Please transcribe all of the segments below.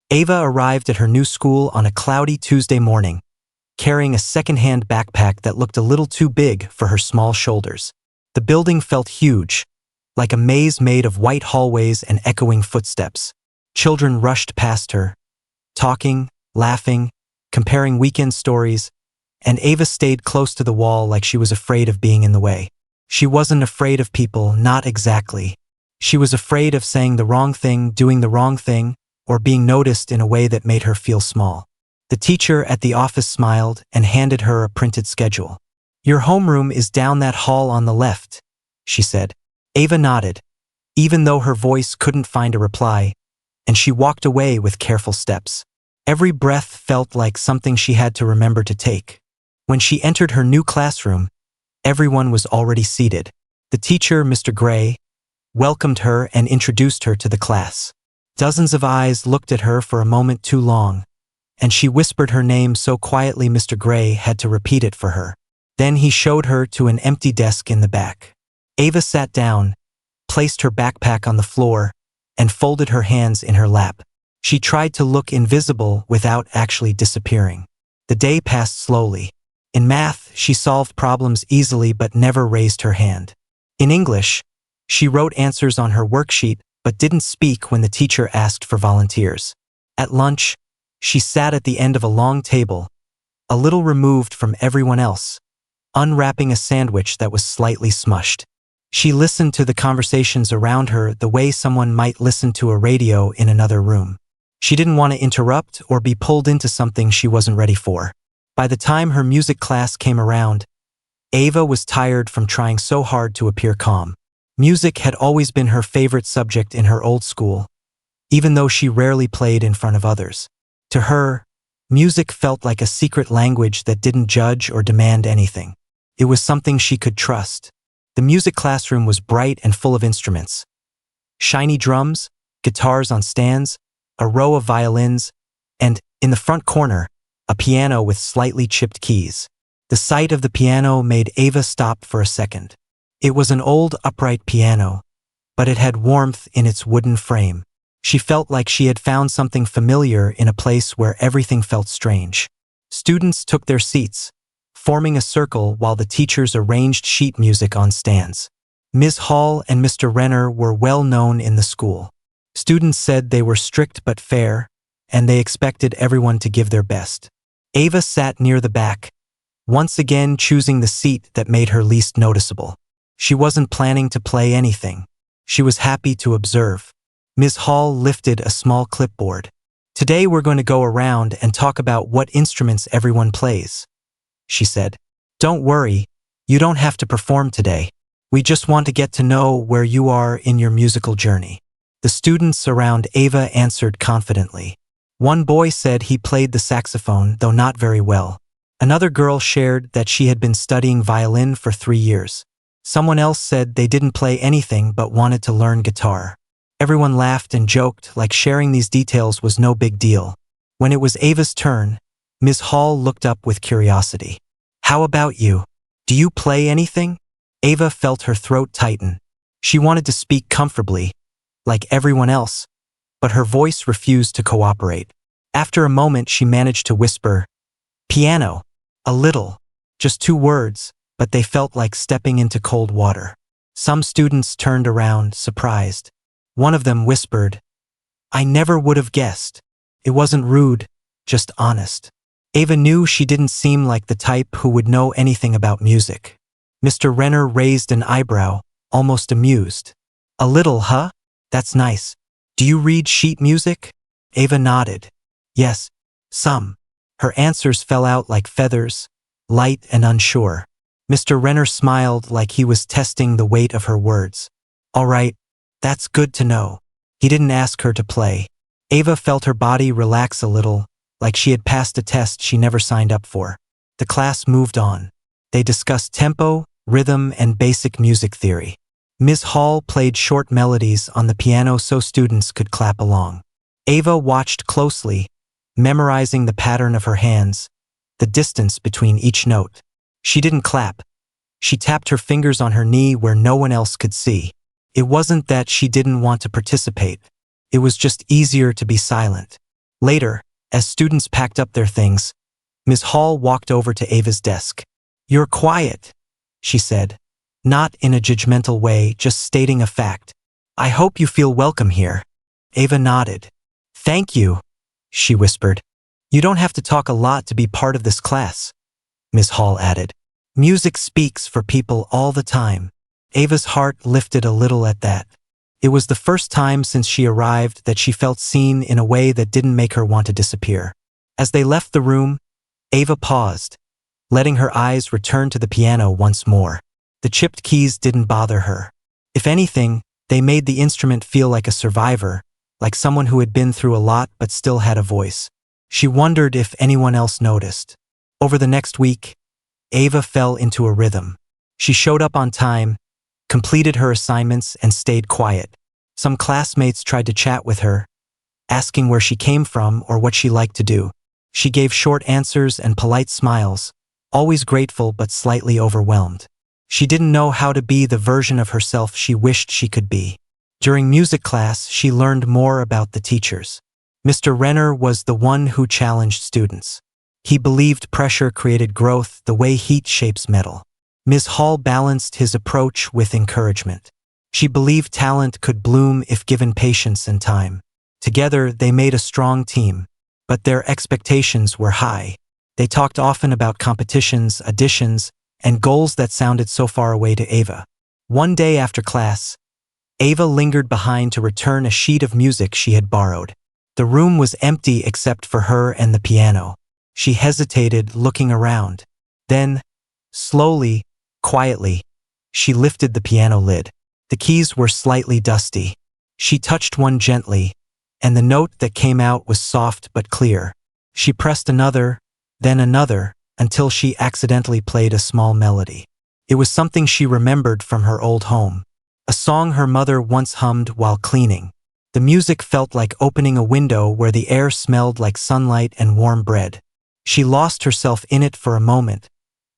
Ava arrived at her new school on a cloudy Tuesday morning, carrying a second-hand backpack that looked a little too big for her small shoulders. The building felt huge, like a maze made of white hallways and echoing footsteps. Children rushed past her, talking, laughing, comparing weekend stories, and Ava stayed close to the wall like she was afraid of being in the way. She wasn't afraid of people, not exactly. She was afraid of saying the wrong thing, doing the wrong thing, or being noticed in a way that made her feel small. The teacher at the office smiled and handed her a printed schedule. "Your homeroom is down that hall on the left," she said. Ava nodded, even though her voice couldn't find a reply, and she walked away with careful steps. Every breath felt like something she had to remember to take. When she entered her new classroom, everyone was already seated. The teacher, Mr. Gray, welcomed her and introduced her to the class. Dozens of eyes looked at her for a moment too long, and she whispered her name so quietly Mr. Gray had to repeat it for her. Then he showed her to an empty desk in the back. Ava sat down, placed her backpack on the floor, and folded her hands in her lap. She tried to look invisible without actually disappearing. The day passed slowly. In math, she solved problems easily but never raised her hand. In English, she wrote answers on her worksheet but didn't speak when the teacher asked for volunteers. At lunch, she sat at the end of a long table, a little removed from everyone else, unwrapping a sandwich that was slightly smushed. She listened to the conversations around her the way someone might listen to a radio in another room. She didn't want to interrupt or be pulled into something she wasn't ready for. By the time her music class came around, Ava was tired from trying so hard to appear calm. Music had always been her favorite subject in her old school, even though she rarely played in front of others. To her, music felt like a secret language that didn't judge or demand anything. It was something she could trust. The music classroom was bright and full of instruments. Shiny drums, guitars on stands, a row of violins, and, in the front corner, a piano with slightly chipped keys. The sight of the piano made Ava stop for a second. It was an old upright piano, but it had warmth in its wooden frame. She felt like she had found something familiar in a place where everything felt strange. Students took their seats, forming a circle while the teachers arranged sheet music on stands. Ms. Hall and Mr. Renner were well known in the school. Students said they were strict but fair, and they expected everyone to give their best. Ava sat near the back, once again choosing the seat that made her least noticeable. She wasn't planning to play anything. She was happy to observe. Ms. Hall lifted a small clipboard. "Today we're going to go around and talk about what instruments everyone plays," she said. "Don't worry, you don't have to perform today. We just want to get to know where you are in your musical journey." The students around Ava answered confidently. One boy said he played the saxophone, though not very well. Another girl shared that she had been studying violin for 3 years. Someone else said they didn't play anything but wanted to learn guitar. Everyone laughed and joked like sharing these details was no big deal. When it was Ava's turn, Ms. Hall looked up with curiosity. "How about you? Do you play anything?" Ava felt her throat tighten. She wanted to speak comfortably, like everyone else, but her voice refused to cooperate. After a moment, she managed to whisper, "Piano. A little." Just 2 words, but they felt like stepping into cold water. Some students turned around, surprised. One of them whispered, "I never would have guessed." It wasn't rude, just honest. Ava knew she didn't seem like the type who would know anything about music. Mr. Renner raised an eyebrow, almost amused. "A little, huh? That's nice. Do you read sheet music?" Ava nodded. "Yes, some." Her answers fell out like feathers, light and unsure. Mr. Renner smiled like he was testing the weight of her words. "All right, that's good to know." He didn't ask her to play. Ava felt her body relax a little, like she had passed a test she never signed up for. The class moved on. They discussed tempo, rhythm, and basic music theory. Ms. Hall played short melodies on the piano so students could clap along. Ava watched closely, memorizing the pattern of her hands, the distance between each note. She didn't clap. She tapped her fingers on her knee where no one else could see. It wasn't that she didn't want to participate. It was just easier to be silent. Later, as students packed up their things, Ms. Hall walked over to Ava's desk. "You're quiet," she said, not in a judgmental way, just stating a fact. "I hope you feel welcome here." Ava nodded. "Thank you," she whispered. "You don't have to talk a lot to be part of this class," Ms. Hall added. "Music speaks for people all the time." Ava's heart lifted a little at that. It was the first time since she arrived that she felt seen in a way that didn't make her want to disappear. As they left the room, Ava paused, letting her eyes return to the piano once more. The chipped keys didn't bother her. If anything, they made the instrument feel like a survivor, like someone who had been through a lot but still had a voice. She wondered if anyone else noticed. Over the next week, Ava fell into a rhythm. She showed up on time, completed her assignments, and stayed quiet. Some classmates tried to chat with her, asking where she came from or what she liked to do. She gave short answers and polite smiles, always grateful but slightly overwhelmed. She didn't know how to be the version of herself she wished she could be. During music class, she learned more about the teachers. Mr. Renner was the one who challenged students. He believed pressure created growth the way heat shapes metal. Ms. Hall balanced his approach with encouragement. She believed talent could bloom if given patience and time. Together, they made a strong team, but their expectations were high. They talked often about competitions, auditions, and goals that sounded so far away to Ava. One day after class, Ava lingered behind to return a sheet of music she had borrowed. The room was empty except for her and the piano. She hesitated, looking around. Then, slowly, quietly, she lifted the piano lid. The keys were slightly dusty. She touched one gently, and the note that came out was soft but clear. She pressed another, then another, until she accidentally played a small melody. It was something she remembered from her old home, a song her mother once hummed while cleaning. The music felt like opening a window where the air smelled like sunlight and warm bread. She lost herself in it for a moment,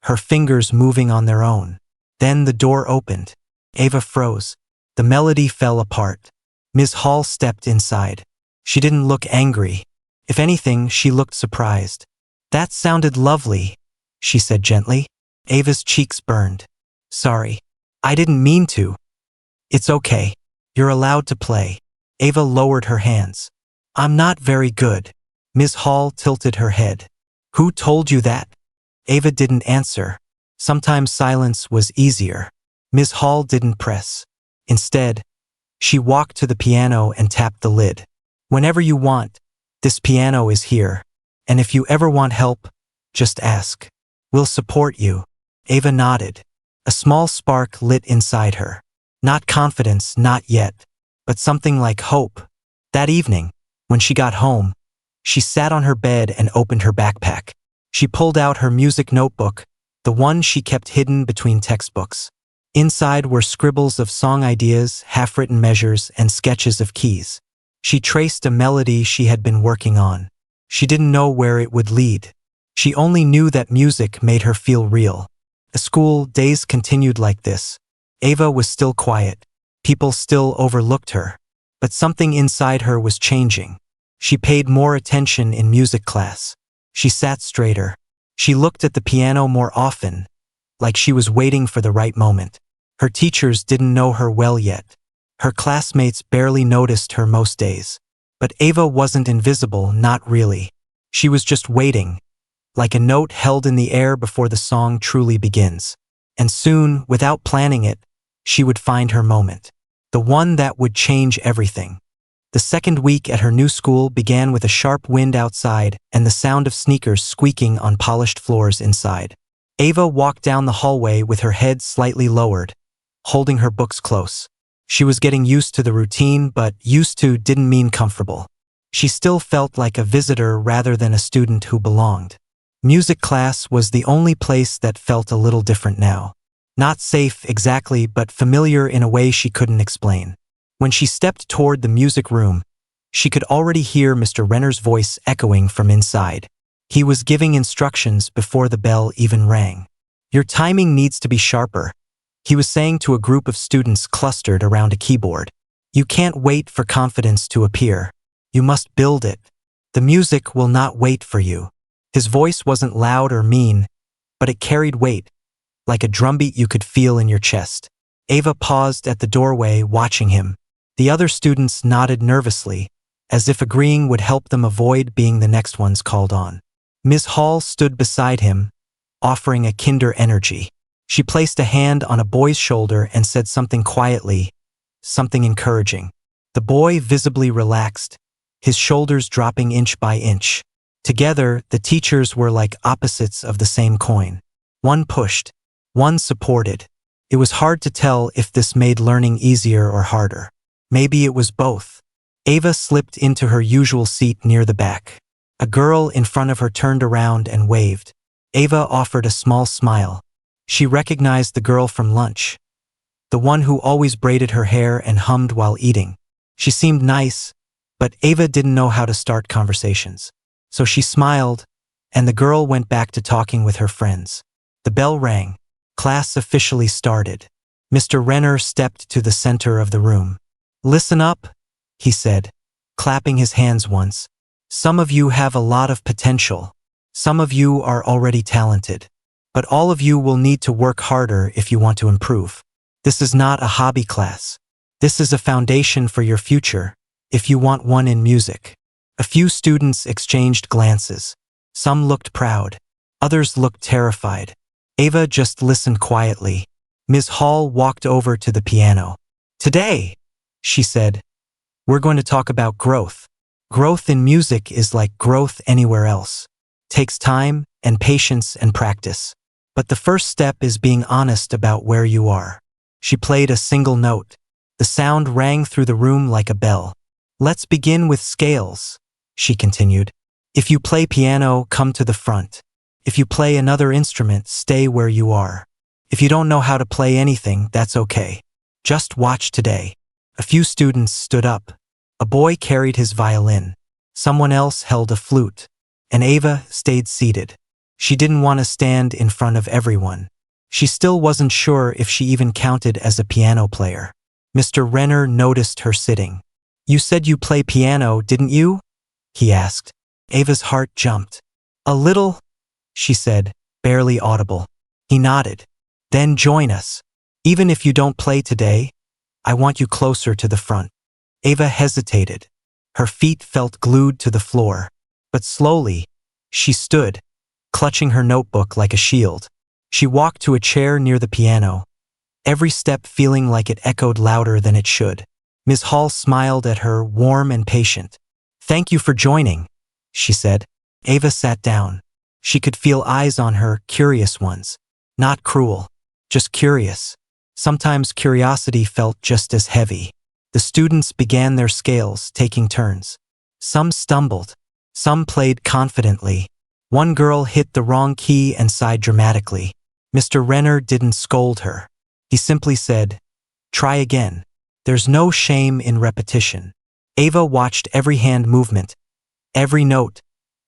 her fingers moving on their own. Then the door opened. Ava froze. The melody fell apart. Ms. Hall stepped inside. She didn't look angry. If anything, she looked surprised. "That sounded lovely," she said gently. Ava's cheeks burned. "Sorry. I didn't mean to." "It's okay. You're allowed to play." Ava lowered her hands. "I'm not very good." Ms. Hall tilted her head. "Who told you that?" Ava didn't answer. Sometimes silence was easier. Ms. Hall didn't press. Instead, she walked to the piano and tapped the lid. "Whenever you want, this piano is here. And if you ever want help, just ask. We'll support you." Ava nodded. A small spark lit inside her. Not confidence, not yet, but something like hope. That evening, when she got home, she sat on her bed and opened her backpack. She pulled out her music notebook, the one she kept hidden between textbooks. Inside were scribbles of song ideas, half-written measures, and sketches of keys. She traced a melody she had been working on. She didn't know where it would lead. She only knew that music made her feel real. At school, days continued like this. Ava was still quiet. People still overlooked her. But something inside her was changing. She paid more attention in music class. She sat straighter. She looked at the piano more often, like she was waiting for the right moment. Her teachers didn't know her well yet. Her classmates barely noticed her most days. But Ava wasn't invisible, not really. She was just waiting, like a note held in the air before the song truly begins. And soon, without planning it, she would find her moment. The one that would change everything. The second week at her new school began with a sharp wind outside and the sound of sneakers squeaking on polished floors inside. Ava walked down the hallway with her head slightly lowered, holding her books close. She was getting used to the routine, but used to didn't mean comfortable. She still felt like a visitor rather than a student who belonged. Music class was the only place that felt a little different now. Not safe exactly, but familiar in a way she couldn't explain. When she stepped toward the music room, she could already hear Mr. Renner's voice echoing from inside. He was giving instructions before the bell even rang. "Your timing needs to be sharper," he was saying to a group of students clustered around a keyboard. "You can't wait for confidence to appear. You must build it." The music will not wait for you. His voice wasn't loud or mean, but it carried weight, like a drumbeat you could feel in your chest. Ava paused at the doorway, watching him. The other students nodded nervously, as if agreeing would help them avoid being the next ones called on. Ms. Hall stood beside him, offering a kinder energy. She placed a hand on a boy's shoulder and said something quietly, something encouraging. The boy visibly relaxed, his shoulders dropping inch by inch. Together, the teachers were like opposites of the same coin. One pushed, one supported. It was hard to tell if this made learning easier or harder. Maybe it was both. Ava slipped into her usual seat near the back. A girl in front of her turned around and waved. Ava offered a small smile. She recognized the girl from lunch, the one who always braided her hair and hummed while eating. She seemed nice, but Ava didn't know how to start conversations. So she smiled, and the girl went back to talking with her friends. The bell rang. Class officially started. Mr. Renner stepped to the center of the room. "Listen up," he said, clapping his hands once. "Some of you have a lot of potential. Some of you are already talented. But all of you will need to work harder if you want to improve. This is not a hobby class. This is a foundation for your future, if you want one in music." A few students exchanged glances. Some looked proud. Others looked terrified. Ava just listened quietly. Ms. Hall walked over to the piano. "Today," she said, "we're going to talk about growth. Growth in music is like growth anywhere else. Takes time and patience and practice. But the first step is being honest about where you are." She played a single note. The sound rang through the room like a bell. "Let's begin with scales," she continued. "If you play piano, come to the front. If you play another instrument, stay where you are. If you don't know how to play anything, that's okay. Just watch today." A few students stood up. A boy carried his violin. Someone else held a flute. And Ava stayed seated. She didn't want to stand in front of everyone. She still wasn't sure if she even counted as a piano player. Mr. Renner noticed her sitting. "You said you play piano, didn't you?" he asked. Ava's heart jumped. "A little," she said, barely audible. He nodded. "Then join us. Even if you don't play today, I want you closer to the front." Ava hesitated. Her feet felt glued to the floor. But slowly, she stood, clutching her notebook like a shield. She walked to a chair near the piano, every step feeling like it echoed louder than it should. Ms. Hall smiled at her, warm and patient. "Thank you for joining," she said. Ava sat down. She could feel eyes on her, curious ones. Not cruel, just curious. Sometimes curiosity felt just as heavy. The students began their scales, taking turns. Some stumbled. Some played confidently. One girl hit the wrong key and sighed dramatically. Mr. Renner didn't scold her. He simply said, "Try again. There's no shame in repetition." Ava watched every hand movement, every note,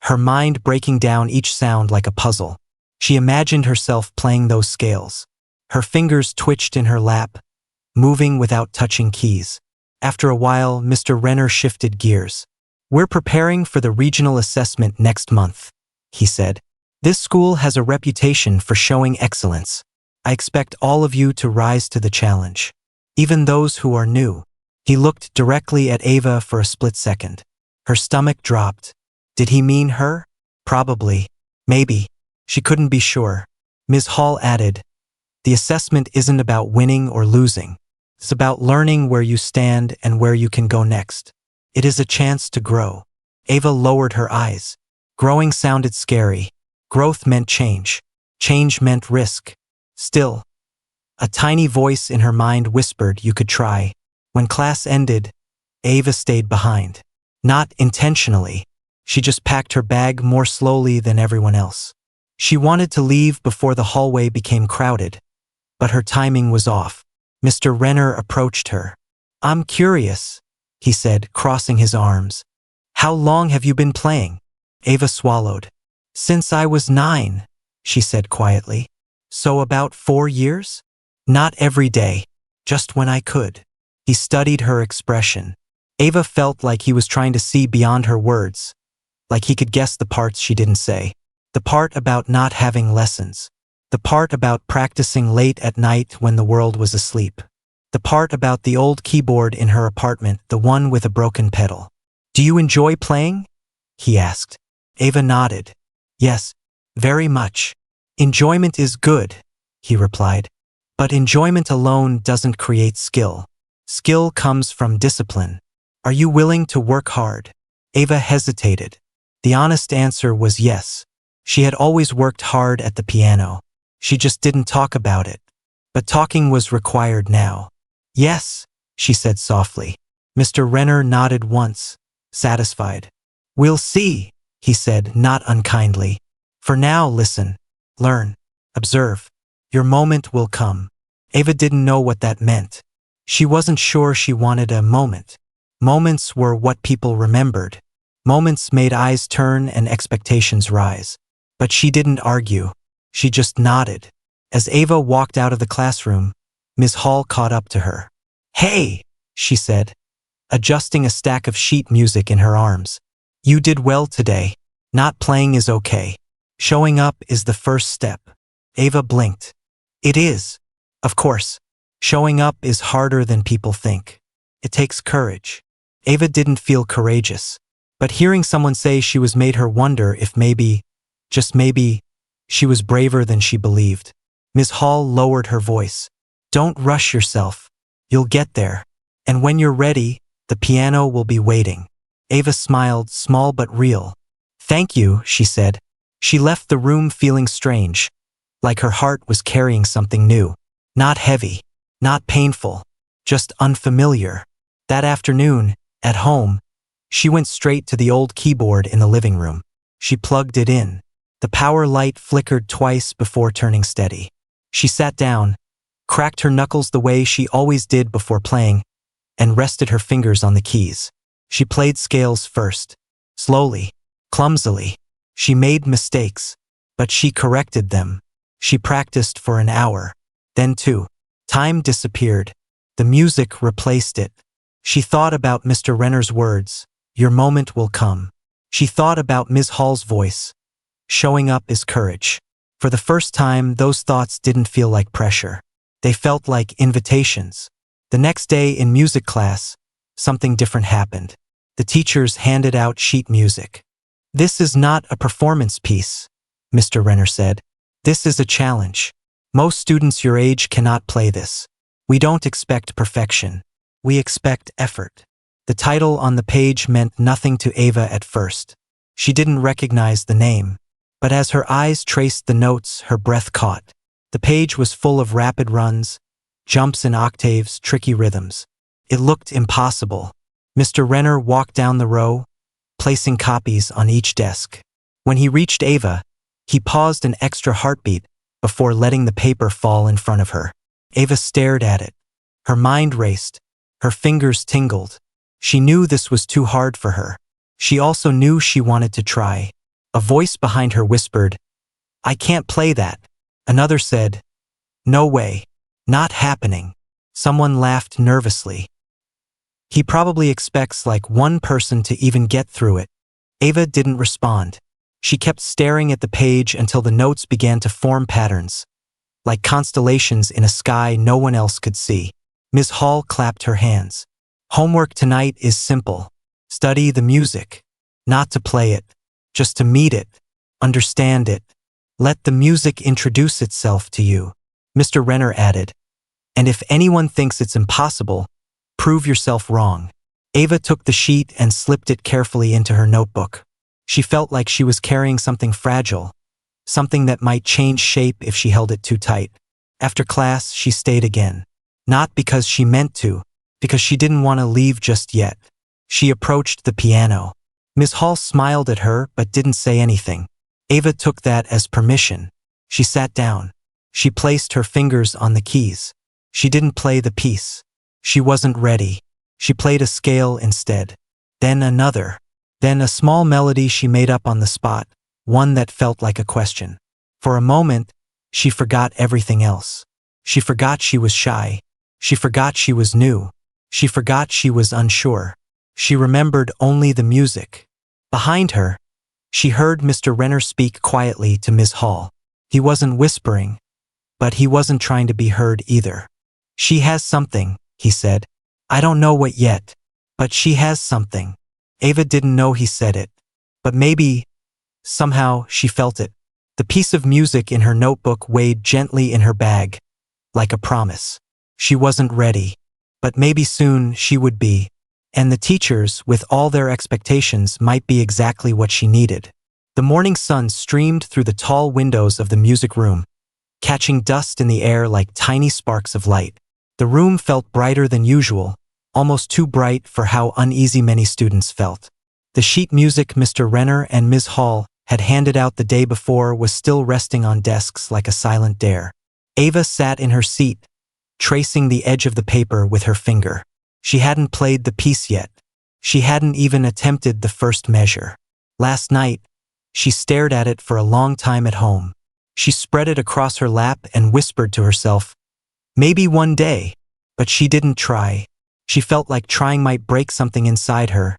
her mind breaking down each sound like a puzzle. She imagined herself playing those scales. Her fingers twitched in her lap, moving without touching keys. After a while, Mr. Renner shifted gears. "We're preparing for the regional assessment next month," he said. "This school has a reputation for showing excellence. I expect all of you to rise to the challenge, even those who are new." He looked directly at Ava for a split second. Her stomach dropped. Did he mean her? Probably. Maybe. She couldn't be sure. Ms. Hall added, "The assessment isn't about winning or losing. It's about learning where you stand and where you can go next. It is a chance to grow." Ava lowered her eyes. Growing sounded scary. Growth meant change. Change meant risk. Still, a tiny voice in her mind whispered you could try. When class ended, Ava stayed behind. Not intentionally. She just packed her bag more slowly than everyone else. She wanted to leave before the hallway became crowded, but her timing was off. Mr. Renner approached her. "I'm curious," he said, crossing his arms. "How long have you been playing?" Ava swallowed. "Since I was 9, she said quietly. "So about 4 years? Not every day, just when I could." He studied her expression. Ava felt like he was trying to see beyond her words, like he could guess the parts she didn't say. The part about not having lessons. The part about practicing late at night when the world was asleep. The part about the old keyboard in her apartment, the one with a broken pedal. "Do you enjoy playing?" he asked. Ava nodded. "Yes, very much. Enjoyment is good," he replied. "But enjoyment alone doesn't create skill. Skill comes from discipline. Are you willing to work hard?" Ava hesitated. The honest answer was yes. She had always worked hard at the piano. She just didn't talk about it. But talking was required now. "Yes," she said softly. Mr. Renner nodded once, satisfied. "We'll see," he said, not unkindly. "For now, listen, learn, observe. Your moment will come." Ava didn't know what that meant. She wasn't sure she wanted a moment. Moments were what people remembered. Moments made eyes turn and expectations rise. But she didn't argue. She just nodded. As Ava walked out of the classroom, Ms. Hall caught up to her. "Hey," she said, adjusting a stack of sheet music in her arms. "You did well today. Not playing is okay. Showing up is the first step." Ava blinked. "It is. Of course. Showing up is harder than people think. It takes courage." Ava didn't feel courageous. But hearing someone say she was made her wonder if maybe, just maybe, she was braver than she believed. Ms. Hall lowered her voice. "Don't rush yourself. You'll get there. And when you're ready, the piano will be waiting." Ava smiled, small but real. "Thank you," she said. She left the room feeling strange, like her heart was carrying something new. Not heavy, not painful, just unfamiliar. That afternoon, at home, she went straight to the old keyboard in the living room. She plugged it in. The power light flickered twice before turning steady. She sat down, cracked her knuckles the way she always did before playing, and rested her fingers on the keys. She played scales first, slowly, clumsily. She made mistakes, but she corrected them. She practiced for an hour, then 2. Time disappeared. The music replaced it. She thought about Mr. Renner's words, "Your moment will come." She thought about Ms. Hall's voice, "Showing up is courage." For the first time, those thoughts didn't feel like pressure. They felt like invitations. The next day in music class, something different happened. The teachers handed out sheet music. "This is not a performance piece," Mr. Renner said. "This is a challenge. Most students your age cannot play this. We don't expect perfection. We expect effort." The title on the page meant nothing to Ava at first. She didn't recognize the name. But as her eyes traced the notes, her breath caught. The page was full of rapid runs, jumps in octaves, tricky rhythms. It looked impossible. Mr. Renner walked down the row, placing copies on each desk. When he reached Ava, he paused an extra heartbeat before letting the paper fall in front of her. Ava stared at it. Her mind raced. Her fingers tingled. She knew this was too hard for her. She also knew she wanted to try. A voice behind her whispered, "I can't play that." Another said, "No way. Not happening." Someone laughed nervously. "He probably expects like one person to even get through it." Ava didn't respond. She kept staring at the page until the notes began to form patterns, like constellations in a sky no one else could see. Ms. Hall clapped her hands. "Homework tonight is simple. Study the music. Not to play it, just to meet it, understand it. Let the music introduce itself to you." Mr. Renner added, "And if anyone thinks it's impossible, prove yourself wrong." Ava took the sheet and slipped it carefully into her notebook. She felt like she was carrying something fragile, something that might change shape if she held it too tight. After class, she stayed again. Not because she meant to, because she didn't want to leave just yet. She approached the piano. Ms. Hall smiled at her but didn't say anything. Ava took that as permission. She sat down. She placed her fingers on the keys. She didn't play the piece. She wasn't ready. She played a scale instead. Then another. Then a small melody she made up on the spot, one that felt like a question. For a moment, she forgot everything else. She forgot she was shy. She forgot she was new. She forgot she was unsure. She remembered only the music. Behind her, She heard Mr. Renner speak quietly to Ms. Hall. He wasn't whispering, but he wasn't trying to be heard either. "She has something," he said. "I don't know what yet, but she has something." Ava didn't know he said it, but maybe, somehow, she felt it. The piece of music in her notebook weighed gently in her bag, like a promise. She wasn't ready, but maybe soon she would be. And the teachers, with all their expectations, might be exactly what she needed. The morning sun streamed through the tall windows of the music room, catching dust in the air like tiny sparks of light. The room felt brighter than usual, almost too bright for how uneasy many students felt. The sheet music Mr. Renner and Ms. Hall had handed out the day before was still resting on desks like a silent dare. Ava sat in her seat, tracing the edge of the paper with her finger. She hadn't played the piece yet. She hadn't even attempted the first measure. Last night, she stared at it for a long time at home. She spread it across her lap and whispered to herself, "Maybe one day," but she didn't try. She felt like trying might break something inside her,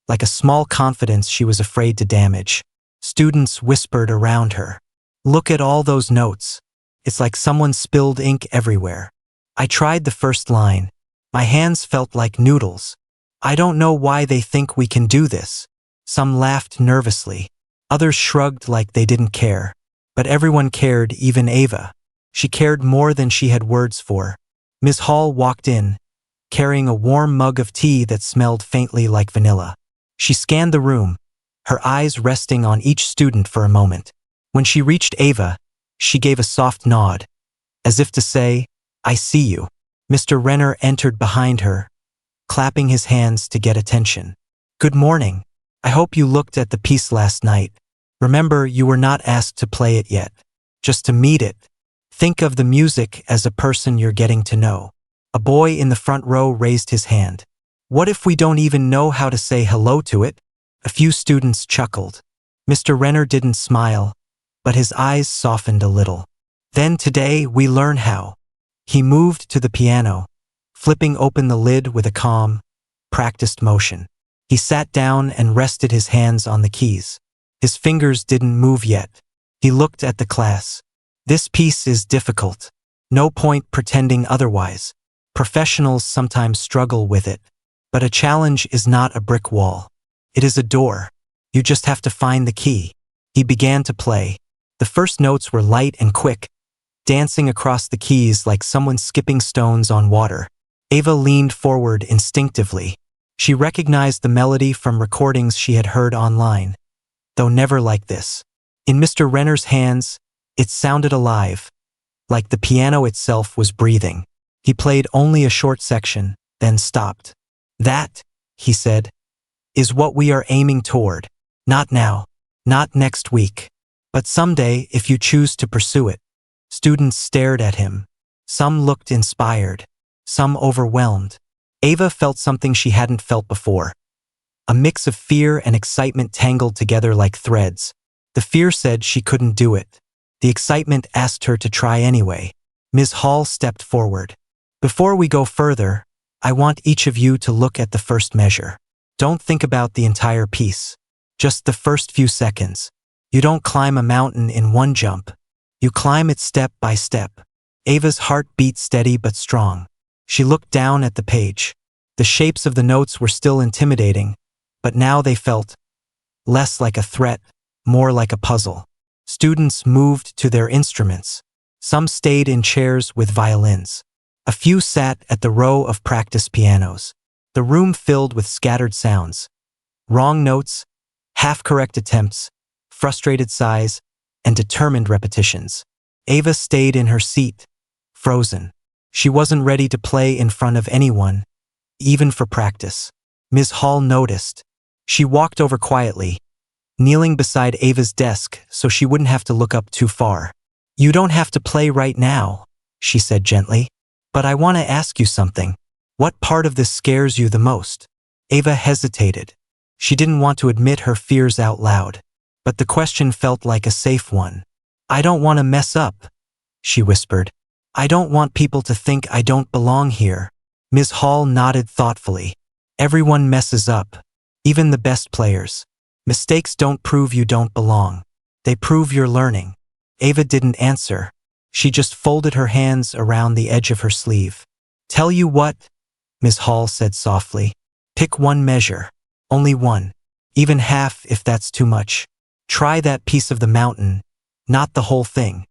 like a small confidence she was afraid to damage. Students whispered around her, "Look at all those notes. It's like someone spilled ink everywhere." I tried the first line. My hands felt like noodles. "I don't know why they think we can do this." Some laughed nervously. Others shrugged like they didn't care. But everyone cared, even Ava. She cared more than she had words for. Ms. Hall walked in, carrying a warm mug of tea that smelled faintly like vanilla. She scanned the room, her eyes resting on each student for a moment. When she reached Ava, she gave a soft nod, as if to say, "I see you." Mr. Renner entered behind her, clapping his hands to get attention. "Good morning. I hope you looked at the piece last night. Remember, you were not asked to play it yet, just to meet it. Think of the music as a person you're getting to know." A boy in the front row raised his hand. "What if we don't even know how to say hello to it?" A few students chuckled. Mr. Renner didn't smile, but his eyes softened a little. "Then today we learn how." He moved to the piano, flipping open the lid with a calm, practiced motion. He sat down and rested his hands on the keys. His fingers didn't move yet. He looked at the class. "This piece is difficult. No point pretending otherwise. Professionals sometimes struggle with it. But a challenge is not a brick wall. It is a door. You just have to find the key." He began to play. The first notes were light and quick, dancing across the keys like someone skipping stones on water. Ava leaned forward instinctively. She recognized the melody from recordings she had heard online, though never like this. In Mr. Renner's hands, it sounded alive, like the piano itself was breathing. He played only a short section, then stopped. "That," he said, "is what we are aiming toward. Not now, not next week, but someday if you choose to pursue it." Students stared at him. Some looked inspired, some overwhelmed. Ava felt something she hadn't felt before. A mix of fear and excitement tangled together like threads. The fear said she couldn't do it. The excitement asked her to try anyway. Ms. Hall stepped forward. "Before we go further, I want each of you to look at the first measure. Don't think about the entire piece. Just the first few seconds. You don't climb a mountain in one jump. You climb it step by step." Ava's heart beat steady but strong. She looked down at the page. The shapes of the notes were still intimidating, but now they felt less like a threat, more like a puzzle. Students moved to their instruments. Some stayed in chairs with violins. A few sat at the row of practice pianos. The room filled with scattered sounds. Wrong notes, half-correct attempts, frustrated sighs, and determined repetitions. Ava stayed in her seat, frozen. She wasn't ready to play in front of anyone, even for practice. Ms. Hall noticed. She walked over quietly, kneeling beside Ava's desk so she wouldn't have to look up too far. "You don't have to play right now," she said gently. "But I want to ask you something. What part of this scares you the most?" Ava hesitated. She didn't want to admit her fears out loud, but the question felt like a safe one. "I don't want to mess up," she whispered. "I don't want people to think I don't belong here." Ms. Hall nodded thoughtfully. "Everyone messes up, even the best players. Mistakes don't prove you don't belong. They prove you're learning. Ava didn't answer. She just folded her hands around the edge of her sleeve. Tell you what, Miss Hall said softly. Pick one measure. Only one. Even half if that's too much. Try that piece of the mountain, not the whole thing.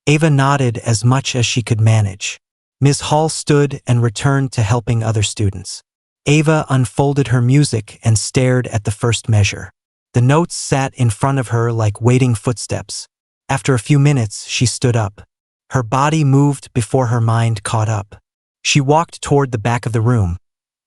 Ava nodded as much as she could manage. Ms. Hall stood and returned to helping other students. Ava unfolded her music and stared at the first measure. The notes sat in front of her like waiting footsteps. After a few minutes, she stood up. Her body moved before her mind caught up. She walked toward the back of the room,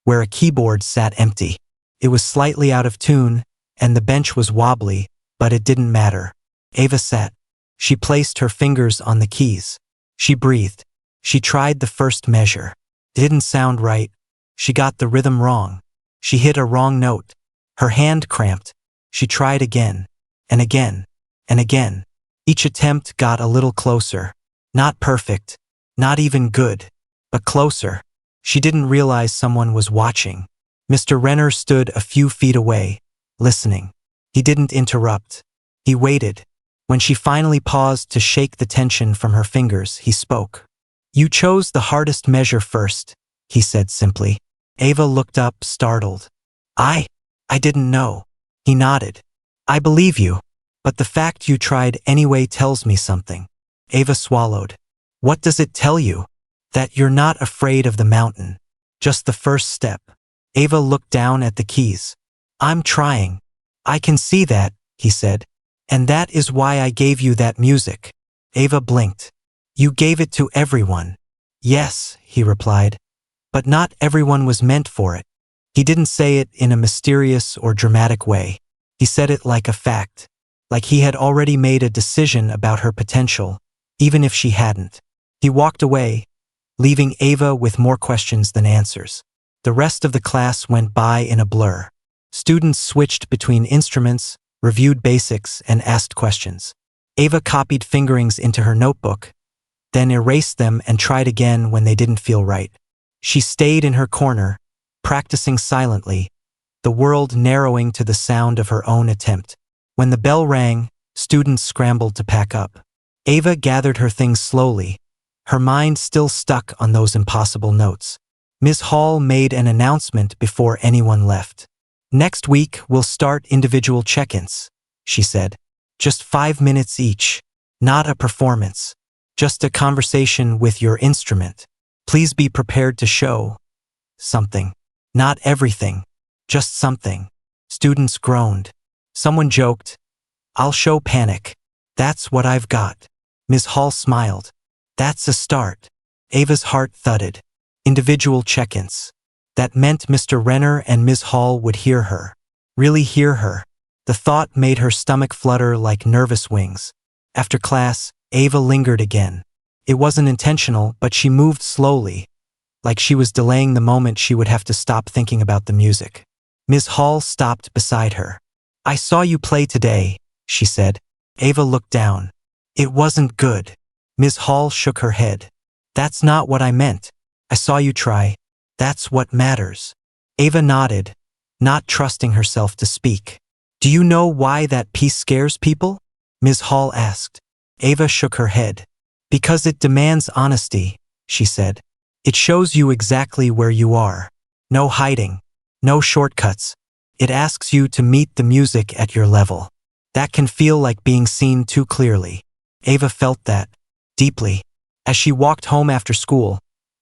where a keyboard sat empty. It was slightly out of tune, and the bench was wobbly, but it didn't matter. Ava sat. She placed her fingers on the keys. She breathed. She tried the first measure. It didn't sound right. She got the rhythm wrong. She hit a wrong note. Her hand cramped. She tried again, and again, and again. Each attempt got a little closer. Not perfect, not even good, but closer. She didn't realize someone was watching. Mr. Renner stood a few feet away, listening. He didn't interrupt. He waited. When she finally paused to shake the tension from her fingers, he spoke. You chose the hardest measure first, he said simply. Ava looked up, startled. I didn't know. He nodded. I believe you, but the fact you tried anyway tells me something. Ava swallowed. What does it tell you? That you're not afraid of the mountain. Just the first step. Ava looked down at the keys. I'm trying. I can see that, he said. And that is why I gave you that music. Ava blinked. You gave it to everyone. Yes, he replied. But not everyone was meant for it. He didn't say it in a mysterious or dramatic way. He said it like a fact. Like he had already made a decision about her potential, even if she hadn't. He walked away, leaving Ava with more questions than answers. The rest of the class went by in a blur. Students switched between instruments, reviewed basics, and asked questions. Ava copied fingerings into her notebook, then erased them and tried again when they didn't feel right. She stayed in her corner, practicing silently, the world narrowing to the sound of her own attempt. When the bell rang, students scrambled to pack up. Ava gathered her things slowly, her mind still stuck on those impossible notes. Ms. Hall made an announcement before anyone left. Next week, we'll start individual check-ins, she said. Just 5 minutes each. Not a performance. Just a conversation with your instrument. Please be prepared to show something. Not everything. Just something. Students groaned. Someone joked, I'll show panic. That's what I've got. Ms. Hall smiled. That's a start. Ava's heart thudded. Individual check-ins. That meant Mr. Renner and Ms. Hall would hear her. Really hear her. The thought made her stomach flutter like nervous wings. After class, Ava lingered again. It wasn't intentional, but she moved slowly, like she was delaying the moment she would have to stop thinking about the music. Ms. Hall stopped beside her. I saw you play today, she said. Ava looked down. It wasn't good. Ms. Hall shook her head. That's not what I meant. I saw you try. That's what matters. Ava nodded, not trusting herself to speak. Do you know why that piece scares people? Ms. Hall asked. Ava shook her head. Because it demands honesty, she said. It shows you exactly where you are. No hiding. No shortcuts. It asks you to meet the music at your level. That can feel like being seen too clearly. Ava felt that, deeply. As she walked home after school,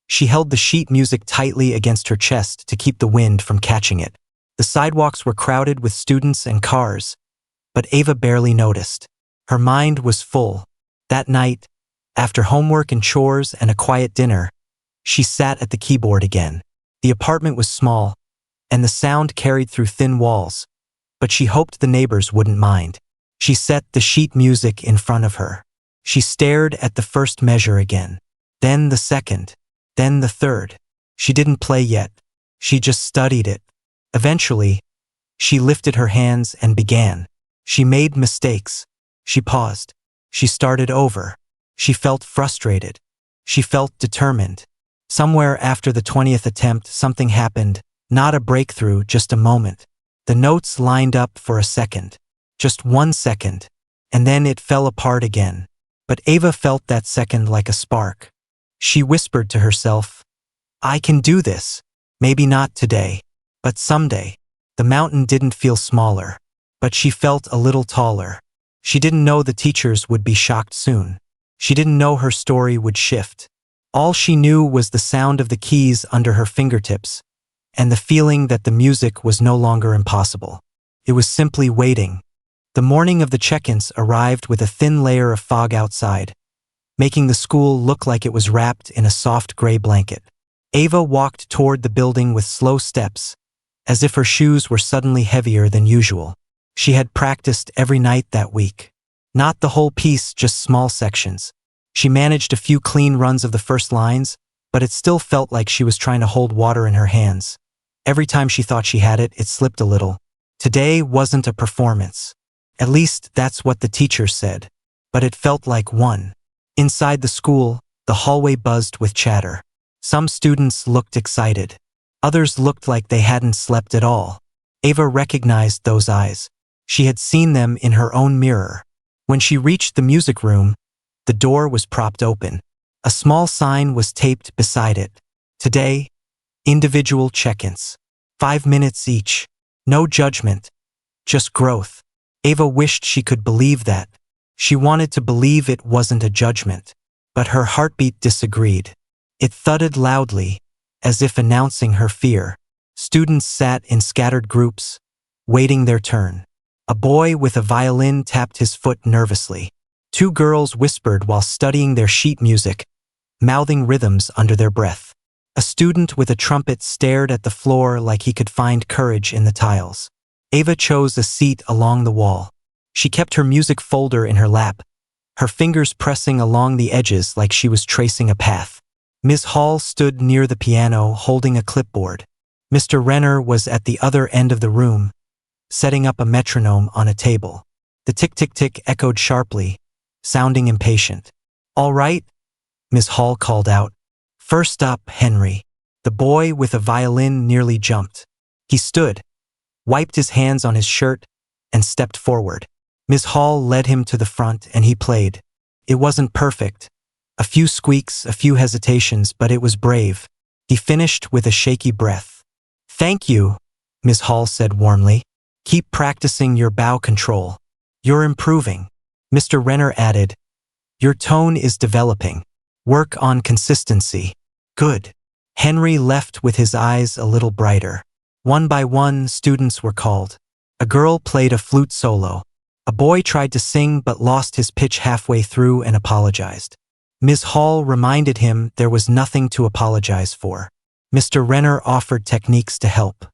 she held the sheet music tightly against her chest to keep the wind from catching it. The sidewalks were crowded with students and cars, but Ava barely noticed. Her mind was full. That night, after homework and chores and a quiet dinner, she sat at the keyboard again. The apartment was small, and the sound carried through thin walls, but she hoped the neighbors wouldn't mind. She set the sheet music in front of her. She stared at the first measure again, then the second, then the third. She didn't play yet. She just studied it. Eventually, she lifted her hands and began. She made mistakes. She paused. She started over. She felt frustrated. She felt determined. Somewhere after the 20th attempt, something happened. Not a breakthrough, just a moment. The notes lined up for a second. Just 1 second. And then it fell apart again. But Ava felt that second like a spark. She whispered to herself, I can do this. Maybe not today, but someday. The mountain didn't feel smaller, but she felt a little taller. She didn't know the teachers would be shocked soon. She didn't know her story would shift. All she knew was the sound of the keys under her fingertips, and the feeling that the music was no longer impossible. It was simply waiting. The morning of the check-ins arrived with a thin layer of fog outside, making the school look like it was wrapped in a soft gray blanket. Ava walked toward the building with slow steps, as if her shoes were suddenly heavier than usual. She had practiced every night that week. Not the whole piece, just small sections. She managed a few clean runs of the first lines, but it still felt like she was trying to hold water in her hands. Every time she thought she had it, it slipped a little. Today wasn't a performance. At least that's what the teacher said. But it felt like one. Inside the school, the hallway buzzed with chatter. Some students looked excited. Others looked like they hadn't slept at all. Ava recognized those eyes. She had seen them in her own mirror. When she reached the music room, the door was propped open. A small sign was taped beside it. Today, individual check-ins. 5 minutes each. No judgment. Just growth. Ava wished she could believe that. She wanted to believe it wasn't a judgment. But her heartbeat disagreed. It thudded loudly, as if announcing her fear. Students sat in scattered groups, waiting their turn. A boy with a violin tapped his foot nervously. 2 girls whispered while studying their sheet music, mouthing rhythms under their breath. A student with a trumpet stared at the floor like he could find courage in the tiles. Ava chose a seat along the wall. She kept her music folder in her lap, her fingers pressing along the edges like she was tracing a path. Ms. Hall stood near the piano holding a clipboard. Mr. Renner was at the other end of the room, setting up a metronome on a table. The tick-tick-tick echoed sharply, sounding impatient. All right, Ms. Hall called out. First up, Henry. The boy with a violin nearly jumped. He stood, wiped his hands on his shirt, and stepped forward. Ms. Hall led him to the front and he played. It wasn't perfect. A few squeaks, a few hesitations, but it was brave. He finished with a shaky breath. Thank you, Ms. Hall said warmly. Keep practicing your bow control. You're improving. Mr. Renner added, your tone is developing. Work on consistency. Good. Henry left with his eyes a little brighter. One by one, students were called. A girl played a flute solo. A boy tried to sing but lost his pitch halfway through and apologized. Ms. Hall reminded him there was nothing to apologize for. Mr. Renner offered techniques to help.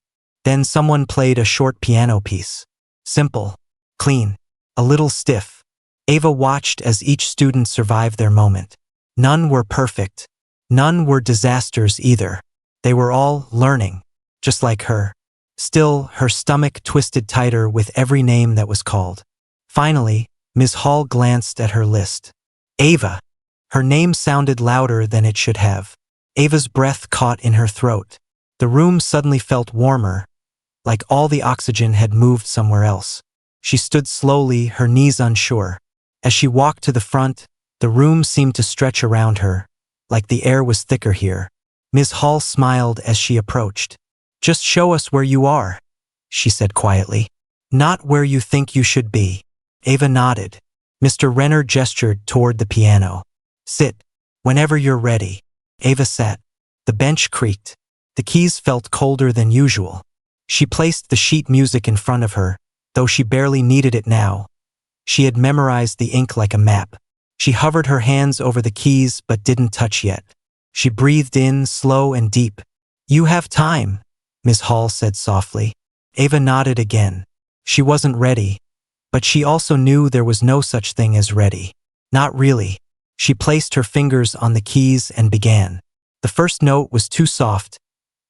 Then someone played a short piano piece. Simple, clean, a little stiff. Ava watched as each student survived their moment. None were perfect. None were disasters either. They were all learning, just like her. Still, her stomach twisted tighter with every name that was called. Finally, Ms. Hall glanced at her list. Ava. Her name sounded louder than it should have. Ava's breath caught in her throat. The room suddenly felt warmer, like all the oxygen had moved somewhere else. She stood slowly, her knees unsure. As she walked to the front, the room seemed to stretch around her, like the air was thicker here. Ms. Hall smiled as she approached. Just show us where you are, she said quietly. Not where you think you should be. Ava nodded. Mr. Renner gestured toward the piano. Sit, whenever you're ready. Ava sat. The bench creaked. The keys felt colder than usual. She placed the sheet music in front of her, though she barely needed it now. She had memorized the ink like a map. She hovered her hands over the keys but didn't touch yet. She breathed in, slow and deep. You have time, Ms. Hall said softly. Ava nodded again. She wasn't ready, but she also knew there was no such thing as ready. Not really. She placed her fingers on the keys and began. The first note was too soft,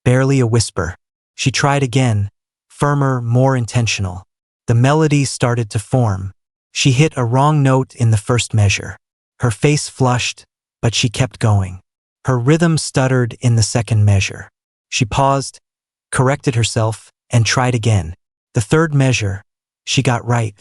barely a whisper. She tried again, firmer, more intentional. The melody started to form. She hit a wrong note in the first measure. Her face flushed, but she kept going. Her rhythm stuttered in the second measure. She paused, corrected herself, and tried again. The third measure, she got right.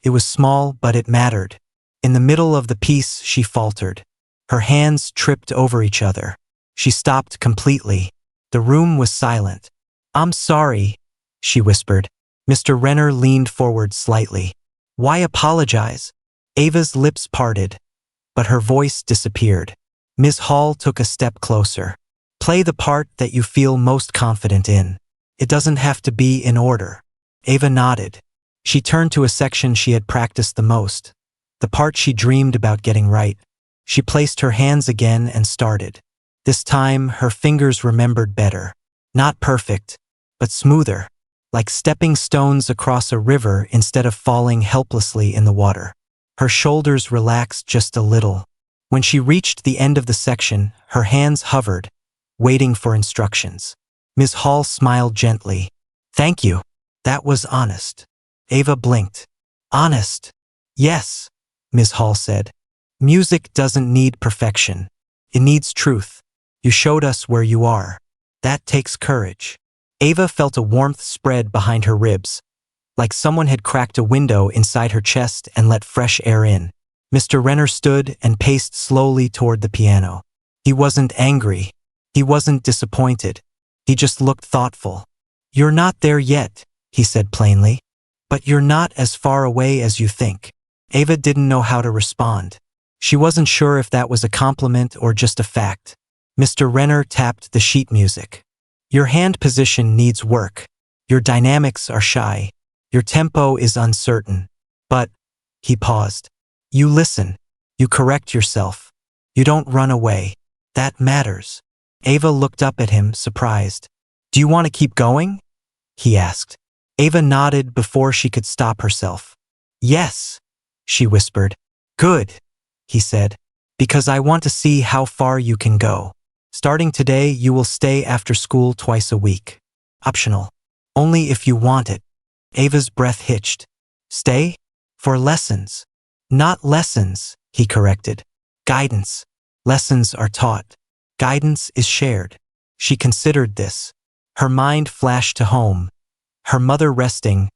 It was small, but it mattered. In the middle of the piece, she faltered. Her hands tripped over each other. She stopped completely. The room was silent. "I'm sorry," she whispered. Mr. Renner leaned forward slightly. "Why apologize?" Ava's lips parted, but her voice disappeared. Ms. Hall took a step closer. "Play the part that you feel most confident in. It doesn't have to be in order." Ava nodded. She turned to a section she had practiced the most, the part she dreamed about getting right. She placed her hands again and started. This time, her fingers remembered better. Not perfect, but smoother, like stepping stones across a river instead of falling helplessly in the water. Her shoulders relaxed just a little. When she reached the end of the section, her hands hovered, waiting for instructions. Ms. Hall smiled gently. "Thank you. That was honest." Ava blinked. "Honest?" "Yes," Ms. Hall said. "Music doesn't need perfection. It needs truth. You showed us where you are. That takes courage." Ava felt a warmth spread behind her ribs, like someone had cracked a window inside her chest and let fresh air in. Mr. Renner stood and paced slowly toward the piano. He wasn't angry. He wasn't disappointed. He just looked thoughtful. "You're not there yet," he said plainly. "But you're not as far away as you think." Ava didn't know how to respond. She wasn't sure if that was a compliment or just a fact. Mr. Renner tapped the sheet music. "Your hand position needs work. Your dynamics are shy. Your tempo is uncertain. But," he paused, "you listen. You correct yourself. You don't run away. That matters." Ava looked up at him, surprised. "Do you want to keep going?" he asked. Ava nodded before she could stop herself. "Yes," she whispered. "Good," he said, "because I want to see how far you can go. Starting today, you will stay after school twice a week. Optional. Only if you want it." Ava's breath hitched. "Stay? For lessons." "Not lessons," he corrected. "Guidance. Lessons are taught. Guidance is shared." She considered this. Her mind flashed to home. Her mother resting,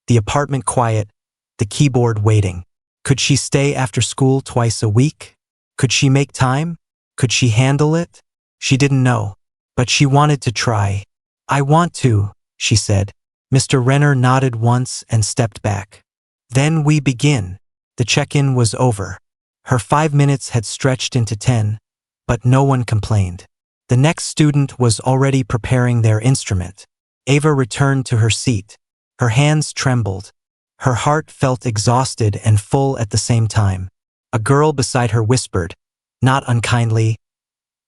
the apartment quiet, the keyboard waiting. Could she stay after school twice a week? Could she make time? Could she handle it? She didn't know, but she wanted to try. "I want to," she said. Mr. Renner nodded once and stepped back. "Then we begin." The check-in was over. Her 5 minutes had stretched into 10, but no one complained. The next student was already preparing their instrument. Ava returned to her seat. Her hands trembled. Her heart felt exhausted and full at the same time. A girl beside her whispered, not unkindly,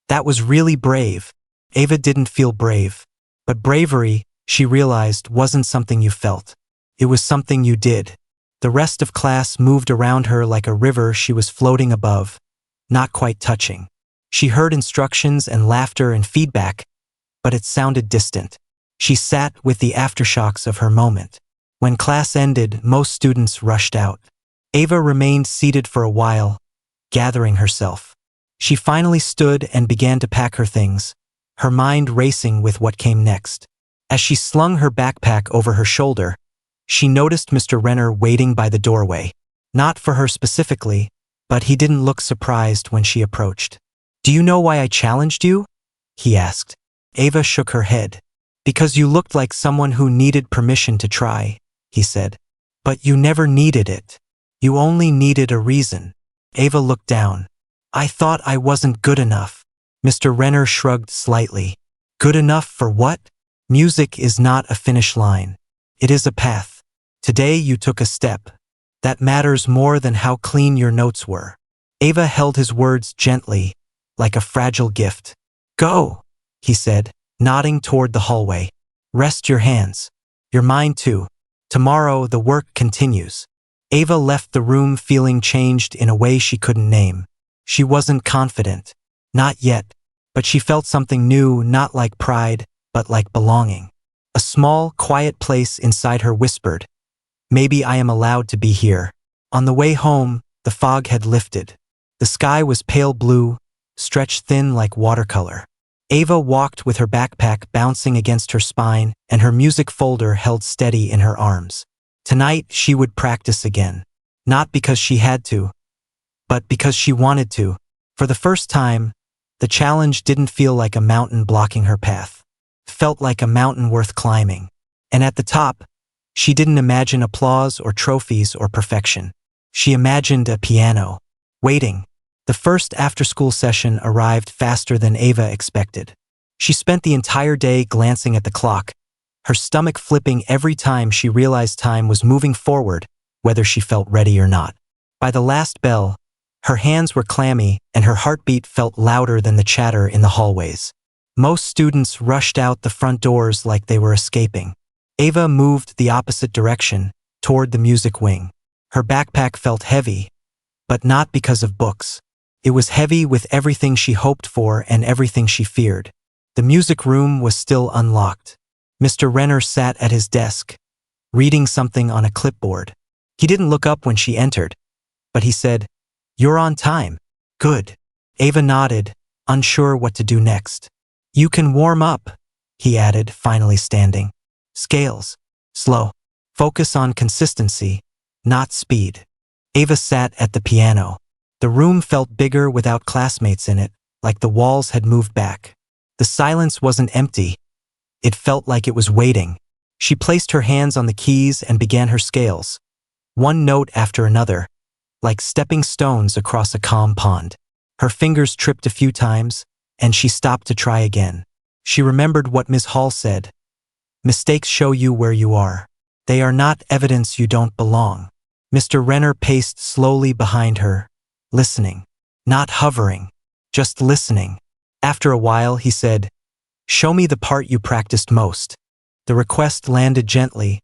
"That was really brave." Ava didn't feel brave. But bravery, she realized, wasn't something you felt. It was something you did. The rest of class moved around her like a river she was floating above, not quite touching. She heard instructions and laughter and feedback, but it sounded distant. She sat with the aftershocks of her moment. When class ended, most students rushed out. Ava remained seated for a while, gathering herself. She finally stood and began to pack her things, her mind racing with what came next. As she slung her backpack over her shoulder, she noticed Mr. Renner waiting by the doorway. Not for her specifically, but he didn't look surprised when she approached. "Do you know why I challenged you?" he asked. Ava shook her head. "Because you looked like someone who needed permission to try," he said. "But you never needed it. You only needed a reason." Ava looked down. "I thought I wasn't good enough." Mr. Renner shrugged slightly. "Good enough for what?" "Music is not a finish line. It is a path. Today you took a step. That matters more than how clean your notes were." Ava held his words gently, like a fragile gift. "Go," he said, nodding toward the hallway. "Rest your hands. Your mind too. Tomorrow the work continues." Ava left the room feeling changed in a way she couldn't name. She wasn't confident. Not yet. But she felt something new, not like pride, but like belonging. A small, quiet place inside her whispered, "Maybe I am allowed to be here." On the way home, the fog had lifted. The sky was pale blue, stretched thin like watercolor. Ava walked with her backpack bouncing against her spine and her music folder held steady in her arms. Tonight, she would practice again. Not because she had to, but because she wanted to. For the first time, the challenge didn't feel like a mountain blocking her path. It felt like a mountain worth climbing. And at the top, she didn't imagine applause or trophies or perfection. She imagined a piano, waiting. The first after-school session arrived faster than Ava expected. She spent the entire day glancing at the clock, her stomach flipping every time she realized time was moving forward, whether she felt ready or not. By the last bell, her hands were clammy and her heartbeat felt louder than the chatter in the hallways. Most students rushed out the front doors like they were escaping. Ava moved the opposite direction, toward the music wing. Her backpack felt heavy, but not because of books. It was heavy with everything she hoped for and everything she feared. The music room was still unlocked. Mr. Renner sat at his desk, reading something on a clipboard. He didn't look up when she entered, but he said, "You're on time." "Good." Ava nodded, unsure what to do next. "You can warm up," he added, finally standing. "Scales. Slow. Focus on consistency, not speed." Ava sat at the piano. The room felt bigger without classmates in it, like the walls had moved back. The silence wasn't empty. It felt like it was waiting. She placed her hands on the keys and began her scales, one note after another, like stepping stones across a calm pond. Her fingers tripped a few times, and she stopped to try again. She remembered what Ms. Hall said. "Mistakes show you where you are. They are not evidence you don't belong." Mr. Renner paced slowly behind her, listening. Not hovering, just listening. After a while, he said, "Show me the part you practiced most." The request landed gently,